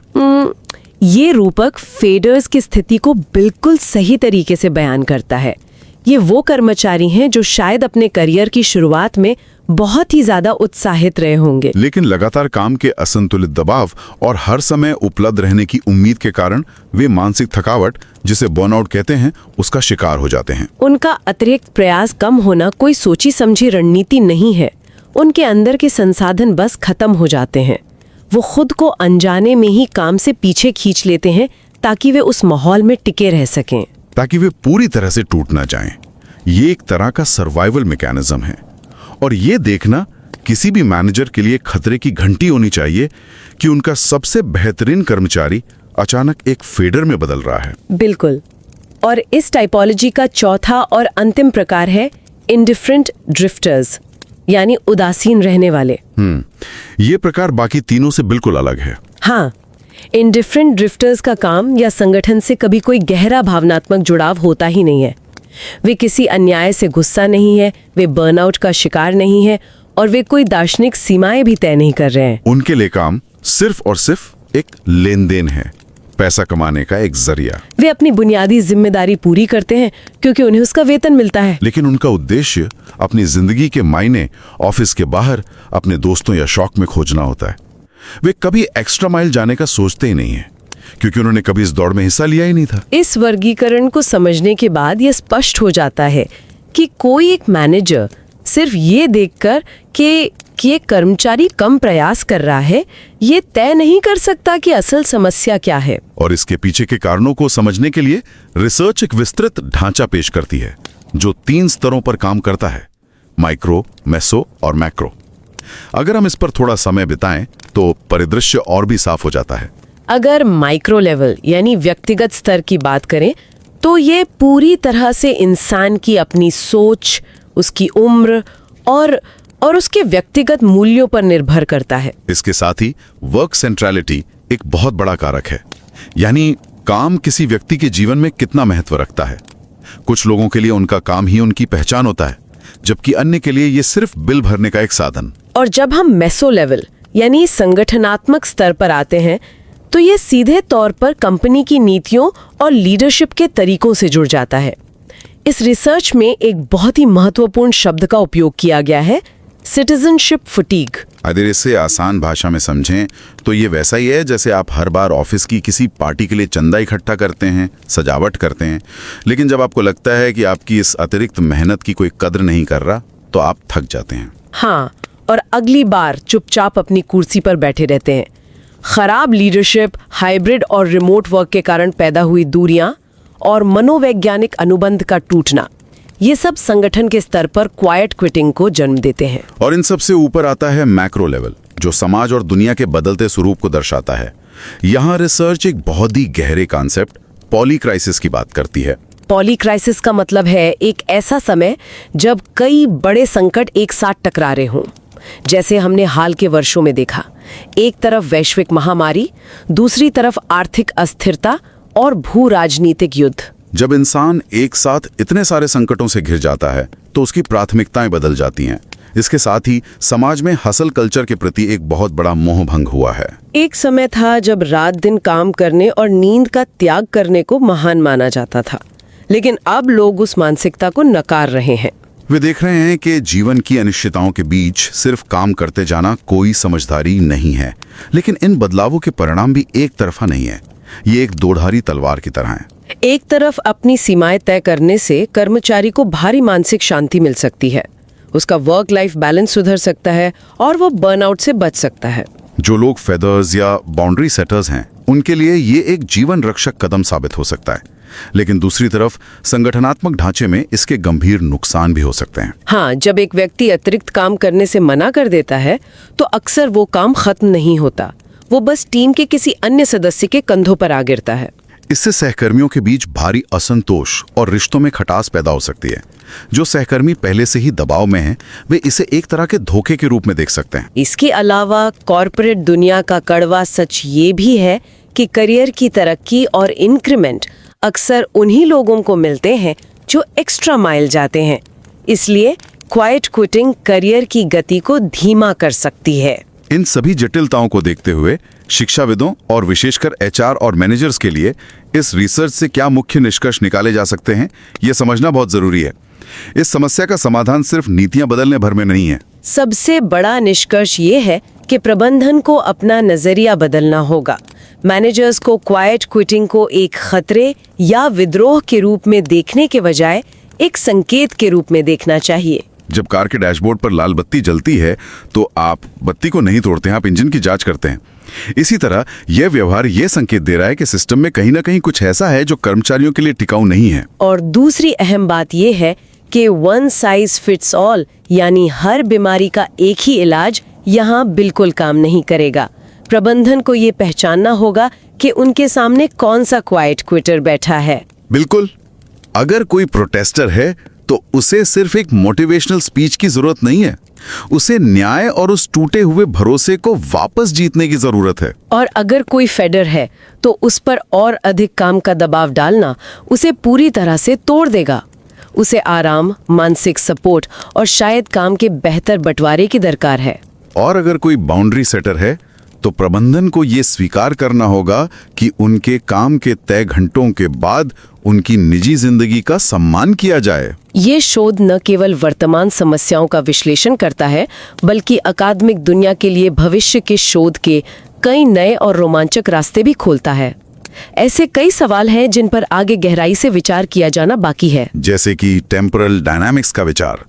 ये रूपक फेडर्स की स्थिति को बिल्कुल सही तरीके से बयान करता है। ये वो कर्मचारी हैं जो शायद अपने करियर की शुरुआत में बहुत ही ज्यादा उत्साहित रहे होंगे, लेकिन लगातार काम के असंतुलित दबाव और हर समय उपलब्ध रहने की उम्मीद के कारण वे मानसिक थकावट, जिसे बर्नआउट कहते हैं, उसका शिकार हो जाते हैं। उनका अतिरिक्त प्रयास कम होना कोई सोची समझी रणनीति नहीं है। उनके अंदर के संसाधन बस खत्म हो जाते हैं। वो खुद को अनजाने में ही काम से पीछे खींच लेते हैं ताकि वे उस माहौल में टिके रह सकें, ताकि वे पूरी तरह से टूट ना जाएं। ये एक तरह का सर्वाइवल मैकेनिज्म है और ये देखना किसी भी मैनेजर के लिए खतरे की घंटी होनी चाहिए कि उनका सबसे बेहतरीन कर्मचारी अचानक एक फेडर में बदल रहा है। बिल्कुल। और इस टाइपोलॉजी का चौथा और अंतिम प्रकार है इंडिफरेंट ड्रिफ्टर्स, यानी उदासीन रहने वाले। ये प्रकार बाकी तीनों से बिल्कुल अलग है। हाँ, इंडिफरेंट ड्रिफ्टर्स का काम या संगठन से कभी कोई गहरा भावनात्मक जुड़ाव होता ही नहीं है। वे किसी अन्याय से गुस्सा नहीं है, वे बर्नआउट का शिकार नहीं है और वे कोई दार्शनिक सीमाएं भी तय नहीं कर रहे हैं। उनके लिए काम सिर्फ और सिर्फ एक लेन देन है, पैसा कमाने का एक जरिया। वे अपनी बुनियादी जिम्मेदारी पूरी करते हैं क्योंकि उन्हें उसका वेतन मिलता है। लेकिन उनका उद्देश्य अपनी जिंदगी के मायने ऑफिस के बाहर अपने दोस्तों या शौक में खोजना होता है। वे कभी एक्स्ट्रा माइल जाने का सोचते ही नहीं है क्योंकि उन्होंने कभी इस दौड़ में हिस्सा लिया ही नहीं था। इस वर्गीकरण को समझने के बाद यह स्पष्ट हो जाता है कि कोई एक मैनेजर सिर्फ ये देखकर कि एक कर्मचारी कम प्रयास कर रहा है, ये तय नहीं कर सकता कि असल समस्या क्या है। और इसके पीछे के कारणों को समझने के लिए रिसर्च एक विस्तृत ढांचा पेश करती है जो 3 स्तरों पर काम करता है, माइक्रो, मेसो और मैक्रो। अगर हम इस पर थोड़ा समय बिताएं तो परिदृश्य और भी साफ हो जाता है। अगर माइक्रो लेवल यानी व्यक्तिगत स्तर की बात करें तो ये पूरी तरह से इंसान की अपनी सोच, उसकी उम्र और उसके व्यक्तिगत मूल्यों पर निर्भर करता है। इसके साथ ही वर्क सेंट्रलिटी एक बहुत बड़ा कारक है, यानी काम किसी व्यक्ति के जीवन में कितना महत्व रखता है। कुछ लोगों के लिए उनका काम ही उनकी पहचान होता है, जबकि अन्य के लिए ये सिर्फ बिल भरने का एक साधन। और जब हम मेसो लेवल यानी संगठनात्मक स्तर पर आते हैं तो ये सीधे तौर पर कंपनी की नीतियों और लीडरशिप के तरीकों से जुड़ जाता है। इस रिसर्च में एक बहुत ही महत्वपूर्ण शब्द का उपयोग किया गया है, सिटीजनशिप फटीग। अगर इसे आसान भाषा में समझें तो ये वैसा ही है जैसे आप हर बार ऑफिस की किसी पार्टी के लिए चंदा इकट्ठा करते हैं, सजावट करते हैं, लेकिन जब आपको लगता है कि आपकी इस अतिरिक्त मेहनत की कोई कद्र नहीं कर रहा तो आप थक जाते हैं। हाँ, और अगली बार चुपचाप अपनी कुर्सी पर बैठे रहते हैं। खराब लीडरशिप, हाइब्रिड और रिमोट वर्क के कारण पैदा हुई दूरियां और मनोवैज्ञानिक अनुबंध का टूटना, ये सब संगठन के स्तर पर क्वाइट क्विटिंग को जन्म देते हैं। और इन सब से ऊपर आता है मैक्रो लेवल, जो समाज और दुनिया के बदलते स्वरूप को दर्शाता है। यहाँ रिसर्च एक बहुत ही गहरे कॉन्सेप्ट पॉली क्राइसिस की बात करती है। पॉली क्राइसिस का मतलब है एक ऐसा समय जब कई बड़े संकट एक साथ टकरा रहे हों, जैसे हमने हाल के वर्षों में देखा। एक तरफ वैश्विक महामारी, दूसरी तरफ आर्थिक अस्थिरता और भू राजनीतिक युद्ध। जब इंसान एक साथ इतने सारे संकटों से घिर जाता है तो उसकी प्राथमिकताएं बदल जाती हैं। इसके साथ ही समाज में हसल कल्चर के प्रति एक बहुत बड़ा मोह भंग हुआ है। एक समय था जब रात दिन काम करने और नींद का त्याग करने को महान माना जाता था, लेकिन अब लोग उस मानसिकता को नकार रहे हैं। वे देख रहे हैं कि जीवन की अनिश्चितताओं के बीच सिर्फ काम करते जाना कोई समझदारी नहीं है। लेकिन इन बदलावों के परिणाम भी एक तरफा नहीं है, ये एक दोधारी तलवार की तरह है। एक तरफ अपनी सीमाएं तय करने से कर्मचारी को भारी मानसिक शांति मिल सकती है, उसका वर्क लाइफ बैलेंस सुधर सकता है और वो बर्नआउट से बच सकता है। जो लोग फेदर्स या बाउंड्री सेटर्स हैं, उनके लिए ये एक जीवन रक्षक कदम साबित हो सकता है। लेकिन दूसरी तरफ संगठनात्मक ढांचे में इसके गंभीर नुकसान भी हो सकते हैं। हाँ, जब एक व्यक्ति अतिरिक्त काम करने से मना कर देता है तो अक्सर वो काम खत्म नहीं होता, वो बस टीम के किसी अन्य सदस्य के कंधों पर आ गिरता है। इससे सहकर्मियों के बीच भारी असंतोष और रिश्तों में खटास पैदा हो सकती है। जो सहकर्मी पहले से ही दबाव में हैं, वे इसे एक तरह के धोखे के रूप में देख सकते हैं। इसके अलावा कॉरपोरेट दुनिया का कड़वा सच ये भी है कि करियर की तरक्की और इंक्रीमेंट अक्सर उन्हीं लोगों को मिलते हैं जो एक्स्ट्रा माइल जाते हैं। इसलिए क्वाइट क्विटिंग करियर की गति को धीमा कर सकती है। इन सभी जटिलताओं को देखते हुए शिक्षाविदों और विशेषकर एचआर और मैनेजर्स के लिए इस रिसर्च से क्या मुख्य निष्कर्ष निकाले जा सकते हैं, ये समझना बहुत जरूरी है। इस समस्या का समाधान सिर्फ नीतियां बदलने भर में नहीं है। सबसे बड़ा निष्कर्ष ये है कि प्रबंधन को अपना नजरिया बदलना होगा। मैनेजर्स को क्वाइट क्विटिंग को एक खतरे या विद्रोह के रूप में देखने के बजाय एक संकेत के रूप में देखना चाहिए। जब कार के डैशबोर्ड पर लाल बत्ती जलती है तो आप बत्ती को नहीं तोड़ते हैं, आप इंजन की जांच करते हैं। इसी तरह यह व्यवहार यह संकेत दे रहा है कि सिस्टम में कहीं ना कहीं कुछ ऐसा है जो कर्मचारियों के लिए टिकाऊ नहीं है। और दूसरी अहम बात यह है कि वन साइज फिट्स ऑल यानी हर बीमारी का एक ही इलाज यहाँ बिल्कुल काम नहीं करेगा। प्रबंधन को ये पहचानना होगा कि उनके सामने कौन सा क्वाइट क्विटर बैठा है। बिल्कुल, अगर कोई प्रोटेस्टर है तो उसे सिर्फ एक मोटिवेशनल स्पीच की जरूरत नहीं है, उसे न्याय और उस टूटे हुए भरोसे को वापस जीतने की जरूरत है। और अगर कोई फेडर है तो उस पर और अधिक काम का दबाव डालना उसे पूरी तरह से तोड़ देगा। उसे आराम, मानसिक सपोर्ट और शायद काम के बेहतर बंटवारे की दरकार है। और अगर कोई बाउंड्री सेटर है तो प्रबंधन को ये स्वीकार करना होगा कि उनके काम के तय घंटों के बाद उनकी निजी जिंदगी का सम्मान किया जाए। ये शोध न केवल वर्तमान समस्याओं का विश्लेषण करता है, बल्कि अकादमिक दुनिया के लिए भविष्य के शोध के कई नए और रोमांचक रास्ते भी खोलता है। ऐसे कई सवाल हैं जिन पर आगे गहराई से विचार किया जाना बाकी है, जैसे कि टेम्परल डायनामिक्स का विचार।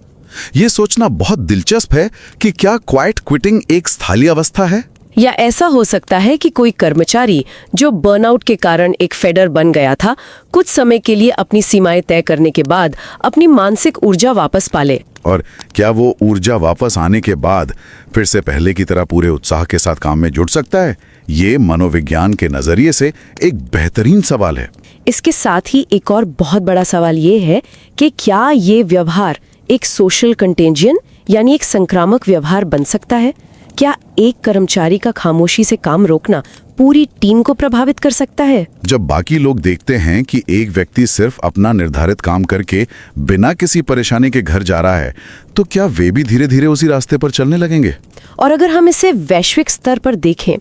ये सोचना बहुत दिलचस्प है कि क्या क्वाइट क्विटिंग एक स्थायी अवस्था है, या ऐसा हो सकता है कि कोई कर्मचारी जो बर्नआउट के कारण एक फेडर बन गया था, कुछ समय के लिए अपनी सीमाएं तय करने के बाद अपनी मानसिक ऊर्जा वापस पाले। और क्या वो ऊर्जा वापस आने के बाद फिर से पहले की तरह पूरे उत्साह के साथ काम में जुट सकता है? ये मनोविज्ञान के नजरिए से एक बेहतरीन सवाल है। इसके साथ ही एक और बहुत बड़ा सवाल ये है कि क्या ये व्यवहार एक सोशल कंटेंजियन यानी एक संक्रामक व्यवहार बन सकता है? क्या एक कर्मचारी का खामोशी से काम रोकना पूरी टीम को प्रभावित कर सकता है? जब बाकी लोग देखते हैं कि एक व्यक्ति सिर्फ अपना निर्धारित काम करके बिना किसी परेशानी के घर जा रहा है, तो क्या वे भी धीरे धीरे उसी रास्ते पर चलने लगेंगे? और अगर हम इसे वैश्विक स्तर पर देखें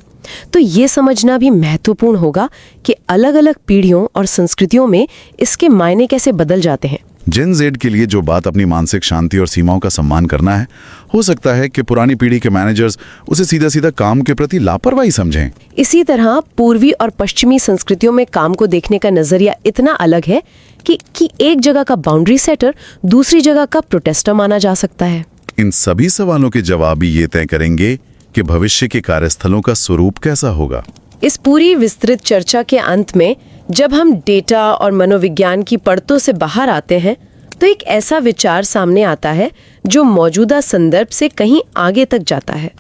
तो ये समझना भी महत्वपूर्ण होगा कि अलग अलग पीढ़ियों और संस्कृतियों में इसके मायने कैसे बदल जाते हैं। जेन जेड के लिए जो बात अपनी मानसिक शांति और सीमाओं का सम्मान करना है, हो सकता है कि पुरानी पीढ़ी के मैनेजर्स उसे सीधा सीधा काम के प्रति लापरवाही समझें। इसी तरह पूर्वी और पश्चिमी संस्कृतियों में काम को देखने का नजरिया इतना अलग है कि एक जगह का बाउंड्री सेटर दूसरी जगह का प्रोटेस्टर माना जा सकता है। इन सभी सवालों के जवाब ये तय करेंगे कि भविष्य के कार्यस्थलों का स्वरूप कैसा होगा। इस पूरी विस्तृत चर्चा के अंत में जब हम डेटा और मनोविज्ञान की परतों से बाहर आते हैं तो एक ऐसा विचार सामने आता है जो मौजूदा संदर्भ से कहीं आगे तक जाता है।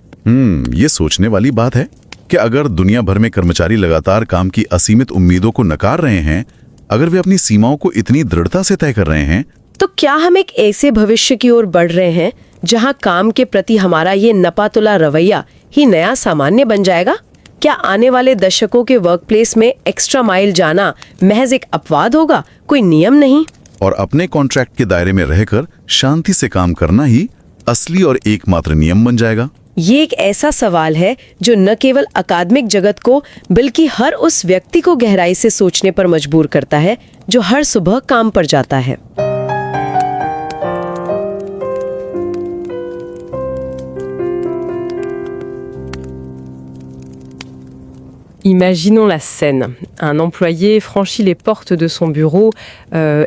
ये सोचने वाली बात है कि अगर दुनिया भर में कर्मचारी लगातार काम की असीमित उम्मीदों को नकार रहे हैं, अगर वे अपनी सीमाओं को इतनी दृढ़ता से तय कर रहे हैं, तो क्या हम एक ऐसे भविष्य की ओर बढ़ रहे हैं जहां काम के प्रति हमारा ये नपातुला रवैया ही नया सामान्य बन जाएगा? क्या आने वाले दशकों के वर्कप्लेस में एक्स्ट्रा माइल जाना महज एक अपवाद होगा, कोई नियम नहीं? और अपने कॉन्ट्रैक्ट के दायरे में रहकर शांति से काम करना ही असली और एकमात्र नियम बन जाएगा? ये एक ऐसा सवाल है जो न केवल अकादमिक जगत को बल्कि हर उस व्यक्ति को गहराई से सोचने पर मजबूर करता है जो हर सुबह काम पर जाता है। Imaginons la scène. Un employé franchit les portes de son bureau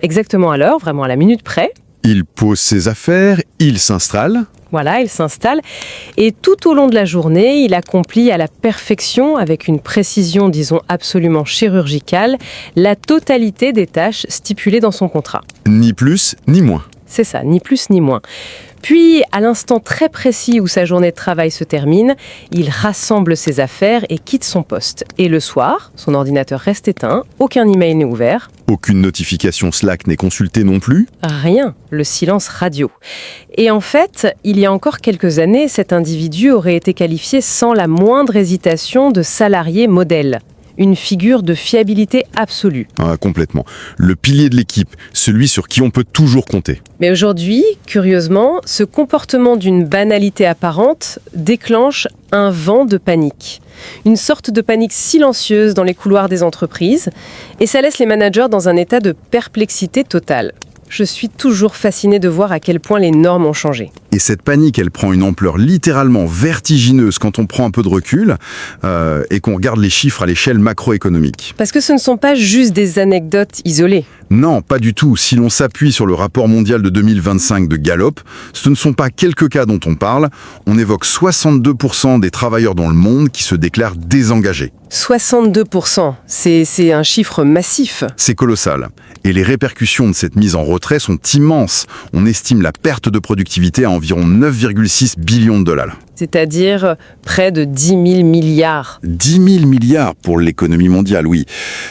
exactement à l'heure, vraiment à la minute près. Il pose ses affaires, il s'installe. Voilà, il s'installe. Et tout au long de la journée, il accomplit à la perfection, avec une précision, disons, absolument chirurgicale, la totalité des tâches stipulées dans son contrat. Ni plus, ni moins. C'est ça, ni plus ni moins. Puis, à l'instant très précis où sa journée de travail se termine, il rassemble ses affaires et quitte son poste. Et le soir, son ordinateur reste éteint, aucun email n'est ouvert. Aucune notification Slack n'est consultée non plus. Rien, le silence radio. Et en fait, il y a encore quelques années, cet individu aurait été qualifié sans la moindre hésitation de salarié modèle. Une figure de fiabilité absolue. Ah, complètement. Le pilier de l'équipe, celui sur qui on peut toujours compter. Mais aujourd'hui, curieusement, ce comportement d'une banalité apparente déclenche un vent de panique. Une sorte de panique silencieuse dans les couloirs des entreprises, et ça laisse les managers dans un état de perplexité totale. Je suis toujours fascinée de voir à quel point les normes ont changé. Et cette panique, elle prend une ampleur littéralement vertigineuse quand on prend un peu de recul et qu'on regarde les chiffres à l'échelle macroéconomique. Parce que ce ne sont pas juste des anecdotes isolées. Non, pas du tout. Si l'on s'appuie sur le rapport mondial de 2025 de Gallup, ce ne sont pas quelques cas dont on parle. On évoque 62% des travailleurs dans le monde qui se déclarent désengagés. 62%, c'est un chiffre massif. C'est colossal. Et les répercussions de cette mise en retrait sont immenses. On estime la perte de productivité à environ 9,6 billions de dollars. C'est-à-dire près de 10 000 milliards. 10 000 milliards pour l'économie mondiale, oui.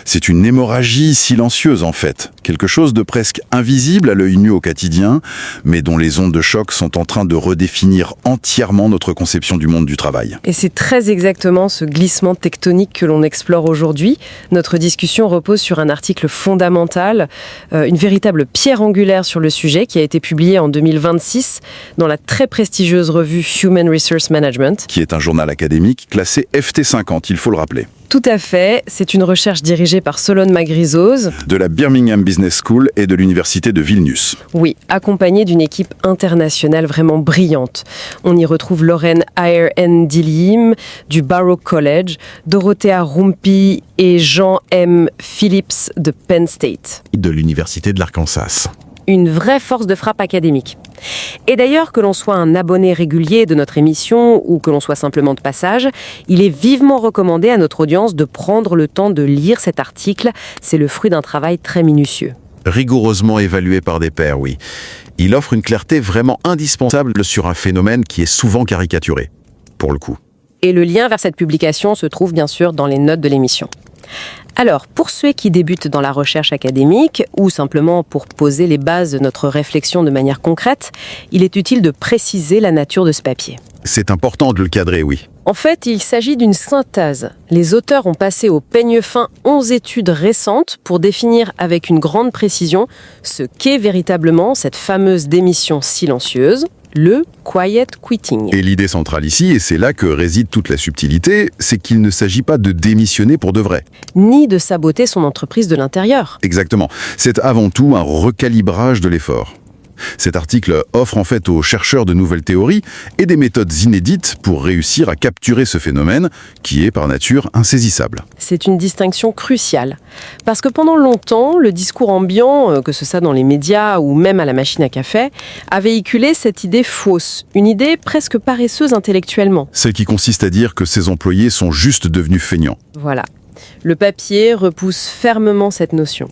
C'est une hémorragie silencieuse en fait. Quelque chose de presque invisible à l'œil nu au quotidien, mais dont les ondes de choc sont en train de redéfinir entièrement notre conception du monde du travail. Et c'est très exactement ce glissement tectonique que l'on explore aujourd'hui. Notre discussion repose sur un article fondamental, une véritable pierre angulaire sur le sujet qui a été publié en 2026 dans la très prestigieuse revue Human Resource Management. Qui est un journal académique classé FT50, il faut le rappeler. Tout à fait. C'est une recherche dirigée par Solon Magrizoz. De la Birmingham Business School et de l'Université de Vilnius. Oui, accompagnée d'une équipe internationale vraiment brillante. On y retrouve Lauren Ayer-Ndilim du Barrow College, Dorothea Rumpi et Jean M. Phillips de Penn State. De l'Université de l'Arkansas. Une vraie force de frappe académique. Et d'ailleurs, que l'on soit un abonné régulier de notre émission ou que l'on soit simplement de passage, il est vivement recommandé à notre audience de prendre le temps de lire cet article. C'est le fruit d'un travail très minutieux. Rigoureusement évalué par des pairs, oui. Il offre une clarté vraiment indispensable sur un phénomène qui est souvent caricaturé, pour le coup. Et le lien vers cette publication se trouve bien sûr dans les notes de l'émission. Alors, pour ceux qui débutent dans la recherche académique ou simplement pour poser les bases de notre réflexion de manière concrète, il est utile de préciser la nature de ce papier. C'est important de le cadrer, oui. En fait, il s'agit d'une synthèse. Les auteurs ont passé au peigne fin 11 études récentes pour définir avec une grande précision ce qu'est véritablement cette fameuse démission silencieuse, le quiet quitting. Et l'idée centrale ici, et c'est là que réside toute la subtilité, c'est qu'il ne s'agit pas de démissionner pour de vrai. Ni de saboter son entreprise de l'intérieur. Exactement. C'est avant tout un recalibrage de l'effort. Cet article offre en fait aux chercheurs de nouvelles théories et des méthodes inédites pour réussir à capturer ce phénomène qui est par nature insaisissable. C'est une distinction cruciale. Parce que pendant longtemps, le discours ambiant, que ce soit dans les médias ou même à la machine à café, a véhiculé cette idée fausse, une idée presque paresseuse intellectuellement. Celle qui consiste à dire que ces employés sont juste devenus feignants. Voilà. Le papier repousse fermement cette notion.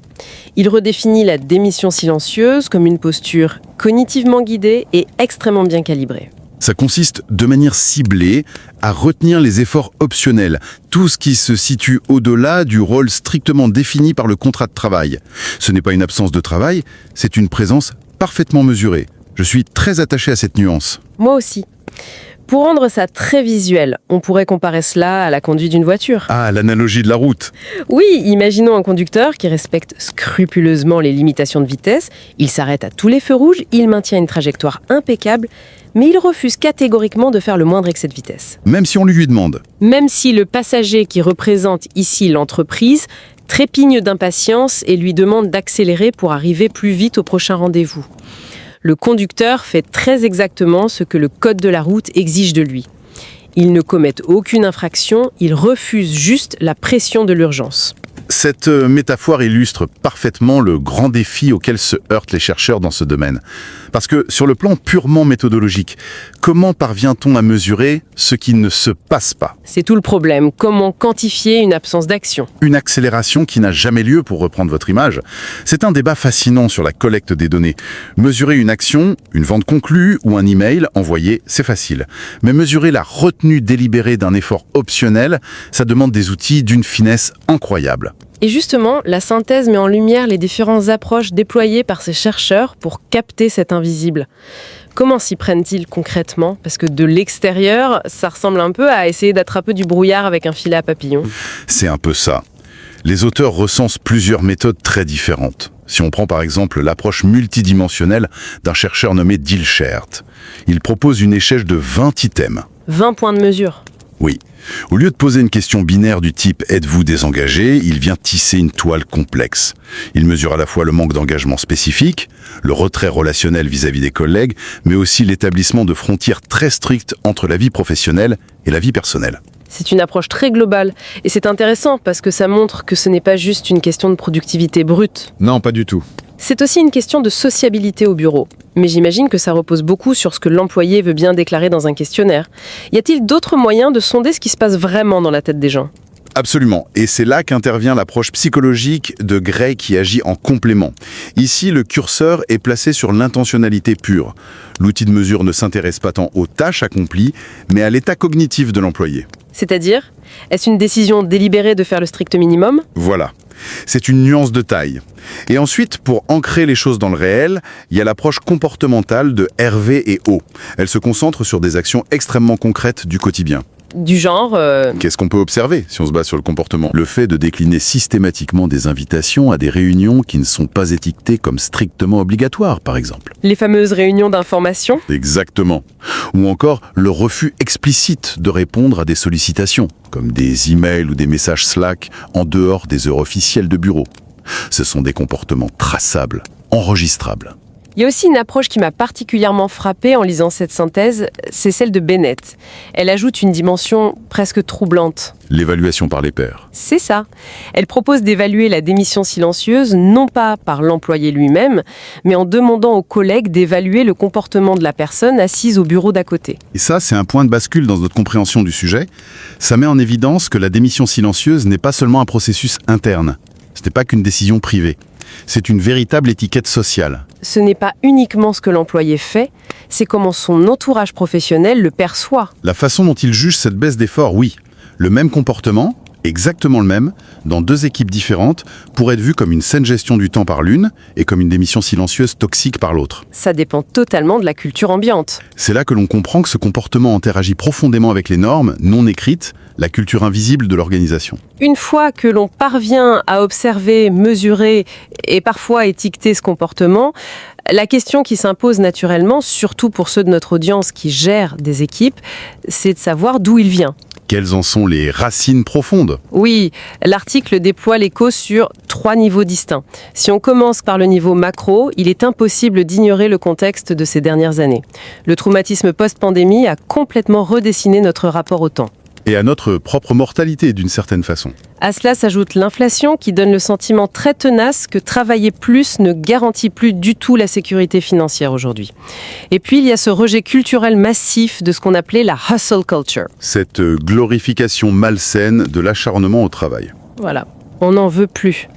Il redéfinit la démission silencieuse comme une posture cognitivement guidée et extrêmement bien calibrée. Ça consiste de manière ciblée à retenir les efforts optionnels, tout ce qui se situe au-delà du rôle strictement défini par le contrat de travail. Ce n'est pas une absence de travail, c'est une présence parfaitement mesurée. Je suis très attaché à cette nuance. Moi aussi. Pour rendre ça très visuel, on pourrait comparer cela à la conduite d'une voiture. Ah, l'analogie de la route. Oui, imaginons un conducteur qui respecte scrupuleusement les limitations de vitesse, il s'arrête à tous les feux rouges, il maintient une trajectoire impeccable, mais il refuse catégoriquement de faire le moindre excès de vitesse. Même si on lui demande. Même si le passager qui représente ici l'entreprise trépigne d'impatience et lui demande d'accélérer pour arriver plus vite au prochain rendez-vous. Le conducteur fait très exactement ce que le code de la route exige de lui. Il ne commet aucune infraction, il refuse juste la pression de l'urgence. Cette métaphore illustre parfaitement le grand défi auquel se heurtent les chercheurs dans ce domaine. Parce que sur le plan purement méthodologique, comment parvient-on à mesurer ce qui ne se passe pas ? C'est tout le problème. Comment quantifier une absence d'action ? Une accélération qui n'a jamais lieu, pour reprendre votre image. C'est un débat fascinant sur la collecte des données. Mesurer une action, une vente conclue ou un email envoyé, c'est facile. Mais mesurer la retenue délibérée d'un effort optionnel, ça demande des outils d'une finesse incroyable. Et justement, la synthèse met en lumière les différentes approches déployées par ces chercheurs pour capter cet invisible. Comment s'y prennent-ils concrètement ? Parce que de l'extérieur, ça ressemble un peu à essayer d'attraper du brouillard avec un filet à papillon. C'est un peu ça. Les auteurs recensent plusieurs méthodes très différentes. Si on prend par exemple l'approche multidimensionnelle d'un chercheur nommé Dilshert, il propose une échelle de 20 items. 20 points de mesure. Oui. Au lieu de poser une question binaire du type « Êtes-vous désengagé ?», il vient tisser une toile complexe. Il mesure à la fois le manque d'engagement spécifique, le retrait relationnel vis-à-vis des collègues, mais aussi l'établissement de frontières très strictes entre la vie professionnelle et la vie personnelle. C'est une approche très globale. Et c'est intéressant parce que ça montre que ce n'est pas juste une question de productivité brute. Non, pas du tout. C'est aussi une question de sociabilité au bureau. Mais j'imagine que ça repose beaucoup sur ce que l'employé veut bien déclarer dans un questionnaire. Y a-t-il d'autres moyens de sonder ce qui se passe vraiment dans la tête des gens ? Absolument. Et c'est là qu'intervient l'approche psychologique de Gray qui agit en complément. Ici, le curseur est placé sur l'intentionnalité pure. L'outil de mesure ne s'intéresse pas tant aux tâches accomplies, mais à l'état cognitif de l'employé. C'est-à-dire, est-ce une décision délibérée de faire le strict minimum ? Voilà. C'est une nuance de taille. Et ensuite, pour ancrer les choses dans le réel, il y a l'approche comportementale de Hervé et O. Elle se concentre sur des actions extrêmement concrètes du quotidien. Du genre... Qu'est-ce qu'on peut observer si on se base sur le comportement ? Le fait de décliner systématiquement des invitations à des réunions qui ne sont pas étiquetées comme strictement obligatoires, par exemple. Les fameuses réunions d'information ? Exactement. Ou encore le refus explicite de répondre à des sollicitations, comme des emails ou des messages Slack en dehors des heures officielles de bureau. Ce sont des comportements traçables, enregistrables. Il y a aussi une approche qui m'a particulièrement frappée en lisant cette synthèse, c'est celle de Bennett. Elle ajoute une dimension presque troublante. L'évaluation par les pairs. C'est ça. Elle propose d'évaluer la démission silencieuse, non pas par l'employé lui-même, mais en demandant aux collègues d'évaluer le comportement de la personne assise au bureau d'à côté. Et ça, c'est un point de bascule dans notre compréhension du sujet. Ça met en évidence que la démission silencieuse n'est pas seulement un processus interne. Ce n'est pas qu'une décision privée. C'est une véritable étiquette sociale. Ce n'est pas uniquement ce que l'employé fait, c'est comment son entourage professionnel le perçoit. La façon dont il juge cette baisse d'effort, oui. Le même comportement, exactement le même, dans deux équipes différentes, pourrait être vu comme une saine gestion du temps par l'une et comme une démission silencieuse toxique par l'autre. Ça dépend totalement de la culture ambiante. C'est là que l'on comprend que ce comportement interagit profondément avec les normes non écrites, la culture invisible de l'organisation. Une fois que l'on parvient à observer, mesurer et parfois étiqueter ce comportement, la question qui s'impose naturellement, surtout pour ceux de notre audience qui gèrent des équipes, c'est de savoir d'où il vient. Quelles en sont les racines profondes ? Oui, l'article déploie l'écho sur 3 niveaux distincts. Si on commence par le niveau macro, il est impossible d'ignorer le contexte de ces dernières années. Le traumatisme post-pandémie a complètement redessiné notre rapport au temps. Et à notre propre mortalité, d'une certaine façon. À cela s'ajoute l'inflation qui donne le sentiment très tenace que travailler plus ne garantit plus du tout la sécurité financière aujourd'hui. Et puis il y a ce rejet culturel massif de ce qu'on appelait la hustle culture. Cette glorification malsaine de l'acharnement au travail. Voilà, on n'en veut plus.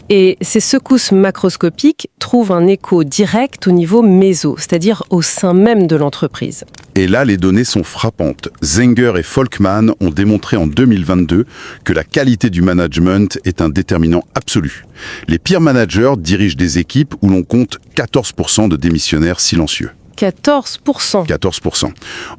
Et ces secousses macroscopiques trouvent un écho direct au niveau méso, c'est-à-dire au sein même de l'entreprise. Et là, les données sont frappantes. Zenger et Folkman ont démontré en 2022 que la qualité du management est un déterminant absolu. Les pires managers dirigent des équipes où l'on compte 14% de démissionnaires silencieux. 14%. 14%.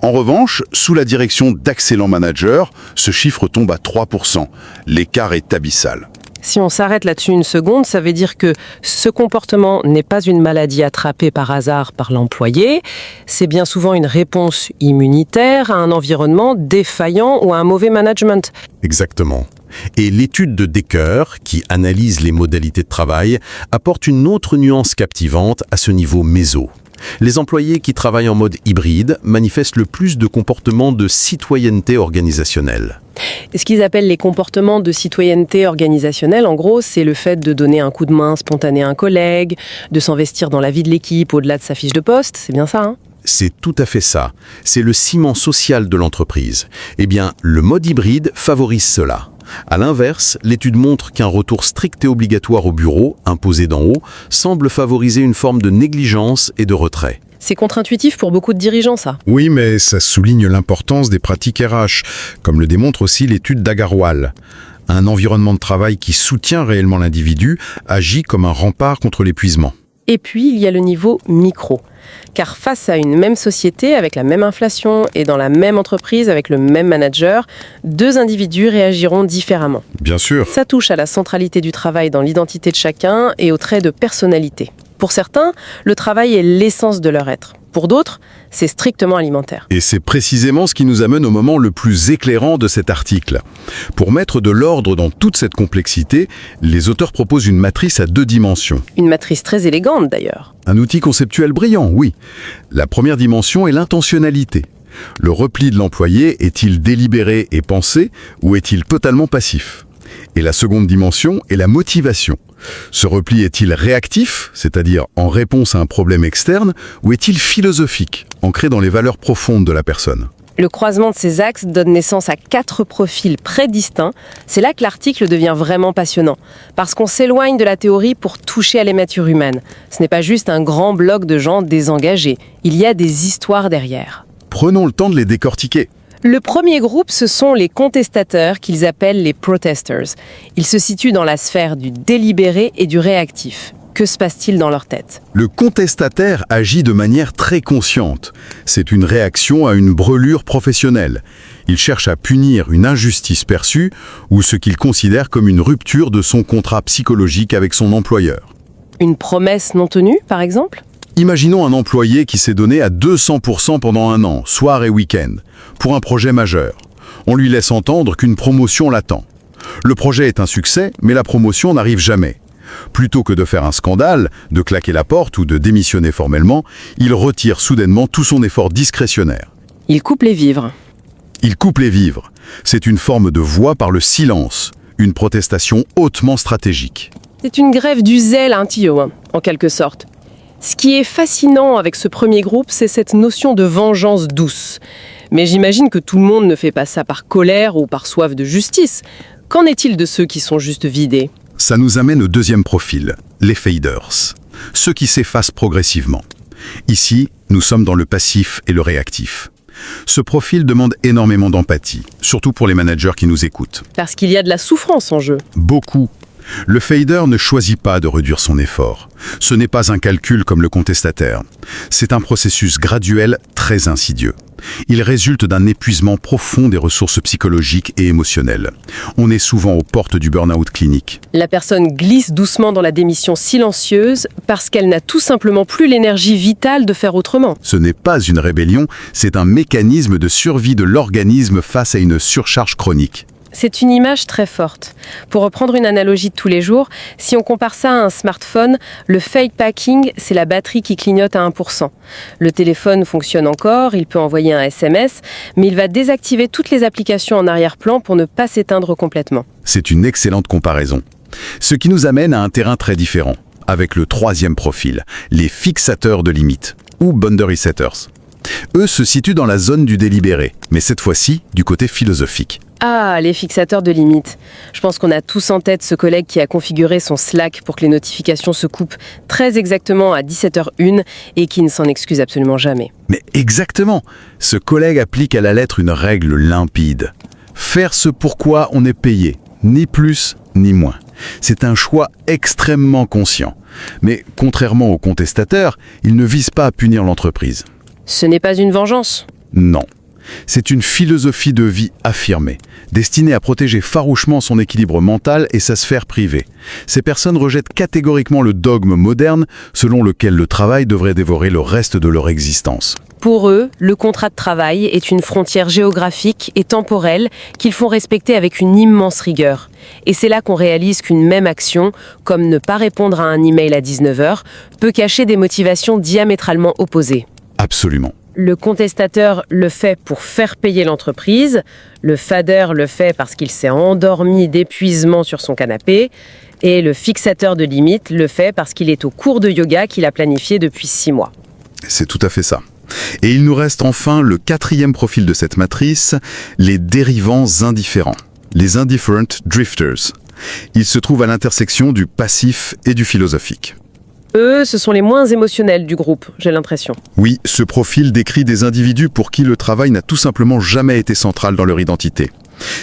En revanche, sous la direction d'excellents managers, ce chiffre tombe à 3%. L'écart est abyssal. Si on s'arrête là-dessus une seconde, ça veut dire que ce comportement n'est pas une maladie attrapée par hasard par l'employé, c'est bien souvent une réponse immunitaire à un environnement défaillant ou à un mauvais management. Exactement. Et l'étude de Decker, qui analyse les modalités de travail, apporte une autre nuance captivante à ce niveau méso. Les employés qui travaillent en mode hybride manifestent le plus de comportements de citoyenneté organisationnelle. Ce qu'ils appellent les comportements de citoyenneté organisationnelle, en gros, c'est le fait de donner un coup de main spontané à un collègue, de s'investir dans la vie de l'équipe au-delà de sa fiche de poste, c'est bien ça, hein ? C'est tout à fait ça. C'est le ciment social de l'entreprise. Eh bien, le mode hybride favorise cela. À l'inverse, l'étude montre qu'un retour strict et obligatoire au bureau, imposé d'en haut, semble favoriser une forme de négligence et de retrait. C'est contre-intuitif pour beaucoup de dirigeants, ça. Oui, mais ça souligne l'importance des pratiques RH, comme le démontre aussi l'étude d'Agarwal. Un environnement de travail qui soutient réellement l'individu agit comme un rempart contre l'épuisement. Et puis, il y a le niveau micro. Car face à une même société, avec la même inflation, et dans la même entreprise, avec le même manager, deux individus réagiront différemment. Bien sûr. Ça touche à la centralité du travail dans l'identité de chacun et aux traits de personnalité. Pour certains, le travail est l'essence de leur être. Pour d'autres, c'est strictement alimentaire. Et c'est précisément ce qui nous amène au moment le plus éclairant de cet article. Pour mettre de l'ordre dans toute cette complexité, les auteurs proposent une matrice à 2 dimensions. Une matrice très élégante d'ailleurs. Un outil conceptuel brillant, oui. La première dimension est l'intentionnalité. Le repli de l'employé est-il délibéré et pensé ou est-il totalement passif ? Et la seconde dimension est la motivation. Ce repli est-il réactif, c'est-à-dire en réponse à un problème externe, ou est-il philosophique, ancré dans les valeurs profondes de la personne ? Le croisement de ces axes donne naissance à 4 profils prédistincts. C'est là que l'article devient vraiment passionnant, parce qu'on s'éloigne de la théorie pour toucher à l'émature humaine. Ce n'est pas juste un grand bloc de gens désengagés. Il y a des histoires derrière. Prenons le temps de les décortiquer. Le premier groupe, ce sont les contestateurs qu'ils appellent les protesters. Ils se situent dans la sphère du délibéré et du réactif. Que se passe-t-il dans leur tête ? Le contestataire agit de manière très consciente. C'est une réaction à une brûlure professionnelle. Il cherche à punir une injustice perçue ou ce qu'il considère comme une rupture de son contrat psychologique avec son employeur. Une promesse non tenue, par exemple ? Imaginons un employé qui s'est donné à 200% pendant un an, soir et week-end, pour un projet majeur. On lui laisse entendre qu'une promotion l'attend. Le projet est un succès, mais la promotion n'arrive jamais. Plutôt que de faire un scandale, de claquer la porte ou de démissionner formellement, il retire soudainement tout son effort discrétionnaire. Il coupe les vivres. Il coupe les vivres. C'est une forme de voix par le silence, une protestation hautement stratégique. C'est une grève du zèle à un tuyau, en quelque sorte. Ce qui est fascinant avec ce premier groupe, c'est cette notion de vengeance douce. Mais j'imagine que tout le monde ne fait pas ça par colère ou par soif de justice. Qu'en est-il de ceux qui sont juste vidés ? Ça nous amène au deuxième profil, les faders, ceux qui s'effacent progressivement. Ici, nous sommes dans le passif et le réactif. Ce profil demande énormément d'empathie, surtout pour les managers qui nous écoutent. Parce qu'il y a de la souffrance en jeu. Beaucoup. Le fader ne choisit pas de réduire son effort. Ce n'est pas un calcul comme le contestataire. C'est un processus graduel très insidieux. Il résulte d'un épuisement profond des ressources psychologiques et émotionnelles. On est souvent aux portes du burn-out clinique. La personne glisse doucement dans la démission silencieuse parce qu'elle n'a tout simplement plus l'énergie vitale de faire autrement. Ce n'est pas une rébellion, c'est un mécanisme de survie de l'organisme face à une surcharge chronique. C'est une image très forte. Pour reprendre une analogie de tous les jours, si on compare ça à un smartphone, le fake packing, c'est la batterie qui clignote à 1%. Le téléphone fonctionne encore, il peut envoyer un SMS, mais il va désactiver toutes les applications en arrière-plan pour ne pas s'éteindre complètement. C'est une excellente comparaison. Ce qui nous amène à un terrain très différent, avec le troisième profil, les fixateurs de limites, ou boundary setters. Eux se situent dans la zone du délibéré, mais cette fois-ci du côté philosophique. Ah, les fixateurs de limites. Je pense qu'on a tous en tête ce collègue qui a configuré son Slack pour que les notifications se coupent très exactement à 17h01 et qui ne s'en excuse absolument jamais. Mais exactement. Ce collègue applique à la lettre une règle limpide. Faire ce pourquoi on est payé, ni plus ni moins. C'est un choix extrêmement conscient. Mais contrairement aux contestateurs, il ne vise pas à punir l'entreprise. Ce n'est pas une vengeance. Non. C'est une philosophie de vie affirmée, destinée à protéger farouchement son équilibre mental et sa sphère privée. Ces personnes rejettent catégoriquement le dogme moderne selon lequel le travail devrait dévorer le reste de leur existence. Pour eux, le contrat de travail est une frontière géographique et temporelle qu'ils font respecter avec une immense rigueur. Et c'est là qu'on réalise qu'une même action, comme ne pas répondre à un email à 19h, peut cacher des motivations diamétralement opposées. Absolument. Le contestateur le fait pour faire payer l'entreprise, le fader le fait parce qu'il s'est endormi d'épuisement sur son canapé, et le fixateur de limites le fait parce qu'il est au cours de yoga qu'il a planifié depuis 6 mois. C'est tout à fait ça. Et il nous reste enfin le 4e profil de cette matrice, les dérivants indifférents, les indifferent drifters. Ils se trouvent à l'intersection du passif et du philosophique. Eux, ce sont les moins émotionnels du groupe, j'ai l'impression. Oui, ce profil décrit des individus pour qui le travail n'a tout simplement jamais été central dans leur identité.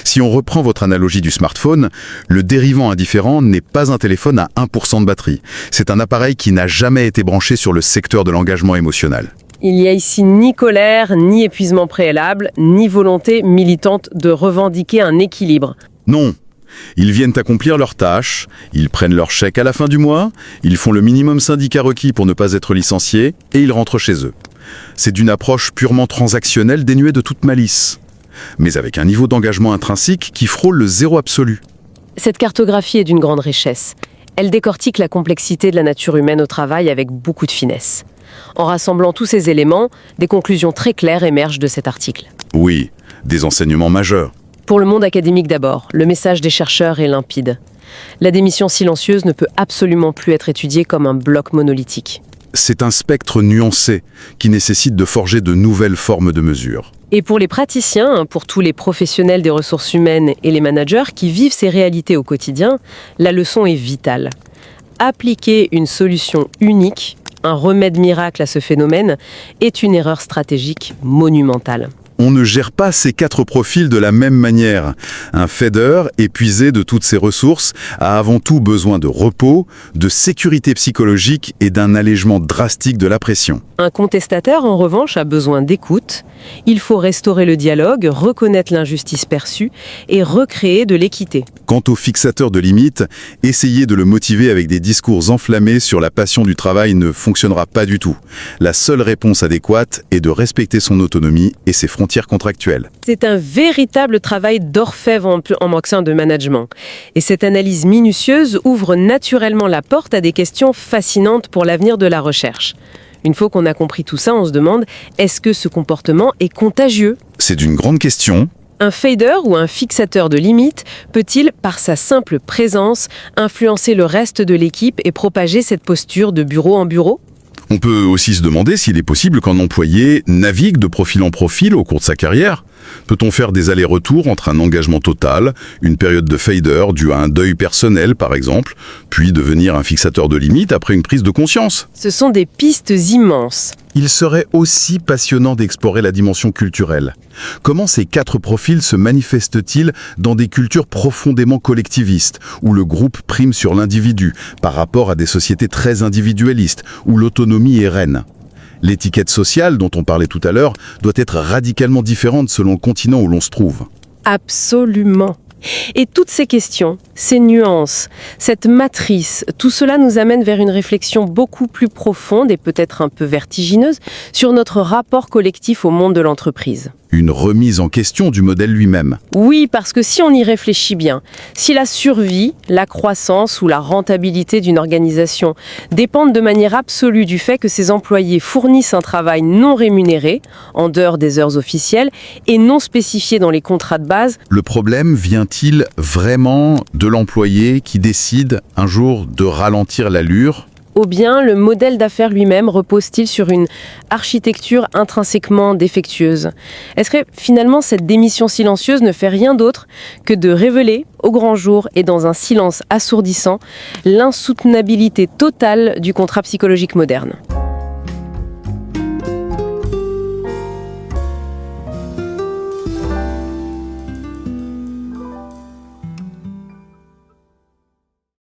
Si on reprend votre analogie du smartphone, le dérivant indifférent n'est pas un téléphone à 1% de batterie. C'est un appareil qui n'a jamais été branché sur le secteur de l'engagement émotionnel. Il n'y a ici ni colère, ni épuisement préalable, ni volonté militante de revendiquer un équilibre. Non. Ils viennent accomplir leurs tâches, ils prennent leur chèque à la fin du mois, ils font le minimum syndicat requis pour ne pas être licenciés, et ils rentrent chez eux. C'est d'une approche purement transactionnelle dénuée de toute malice, mais avec un niveau d'engagement intrinsèque qui frôle le zéro absolu. Cette cartographie est d'une grande richesse. Elle décortique la complexité de la nature humaine au travail avec beaucoup de finesse. En rassemblant tous ces éléments, des conclusions très claires émergent de cet article. Oui, des enseignements majeurs. Pour le monde académique d'abord, le message des chercheurs est limpide. La démission silencieuse ne peut absolument plus être étudiée comme un bloc monolithique. C'est un spectre nuancé qui nécessite de forger de nouvelles formes de mesure. Et pour les praticiens, pour tous les professionnels des ressources humaines et les managers qui vivent ces réalités au quotidien, la leçon est vitale. Appliquer une solution unique, un remède miracle à ce phénomène, est une erreur stratégique monumentale. On ne gère pas ces 4 profils de la même manière. Un fader, épuisé de toutes ses ressources, a avant tout besoin de repos, de sécurité psychologique et d'un allègement drastique de la pression. Un contestataire, en revanche, a besoin d'écoute. Il faut restaurer le dialogue, reconnaître l'injustice perçue et recréer de l'équité. Quant au fixateur de limites, essayer de le motiver avec des discours enflammés sur la passion du travail ne fonctionnera pas du tout. La seule réponse adéquate est de respecter son autonomie et ses frontières contractuelles. C'est un véritable travail d'orfèvre en matière de management. Et cette analyse minutieuse ouvre naturellement la porte à des questions fascinantes pour l'avenir de la recherche. Une fois qu'on a compris tout ça, on se demande, est-ce que ce comportement est contagieux ? C'est une grande question. Un fader ou un fixateur de limites peut-il, par sa simple présence, influencer le reste de l'équipe et propager cette posture de bureau en bureau ? On peut aussi se demander s'il est possible qu'un employé navigue de profil en profil au cours de sa carrière. Peut-on faire des allers-retours entre un engagement total, une période de fader due à un deuil personnel par exemple, puis devenir un fixateur de limites après une prise de conscience ? Ce sont des pistes immenses. Il serait aussi passionnant d'explorer la dimension culturelle. Comment ces 4 profils se manifestent-ils dans des cultures profondément collectivistes, où le groupe prime sur l'individu, par rapport à des sociétés très individualistes, où l'autonomie est reine ? L'étiquette sociale, dont on parlait tout à l'heure, doit être radicalement différente selon le continent où l'on se trouve. Absolument. Et toutes ces questions, ces nuances, cette matrice, tout cela nous amène vers une réflexion beaucoup plus profonde et peut-être un peu vertigineuse sur notre rapport collectif au monde de l'entreprise. Une remise en question du modèle lui-même. Oui, parce que si on y réfléchit bien, si la survie, la croissance ou la rentabilité d'une organisation dépendent de manière absolue du fait que ses employés fournissent un travail non rémunéré, en dehors des heures officielles, et non spécifié dans les contrats de base, le problème vient-il vraiment de l'employé qui décide un jour de ralentir l'allure ? ou bien le modèle d'affaires lui-même repose-t-il sur une architecture intrinsèquement défectueuse ? Est-ce que finalement cette démission silencieuse ne fait rien d'autre que de révéler au grand jour et dans un silence assourdissant l'insoutenabilité totale du contrat psychologique moderne ?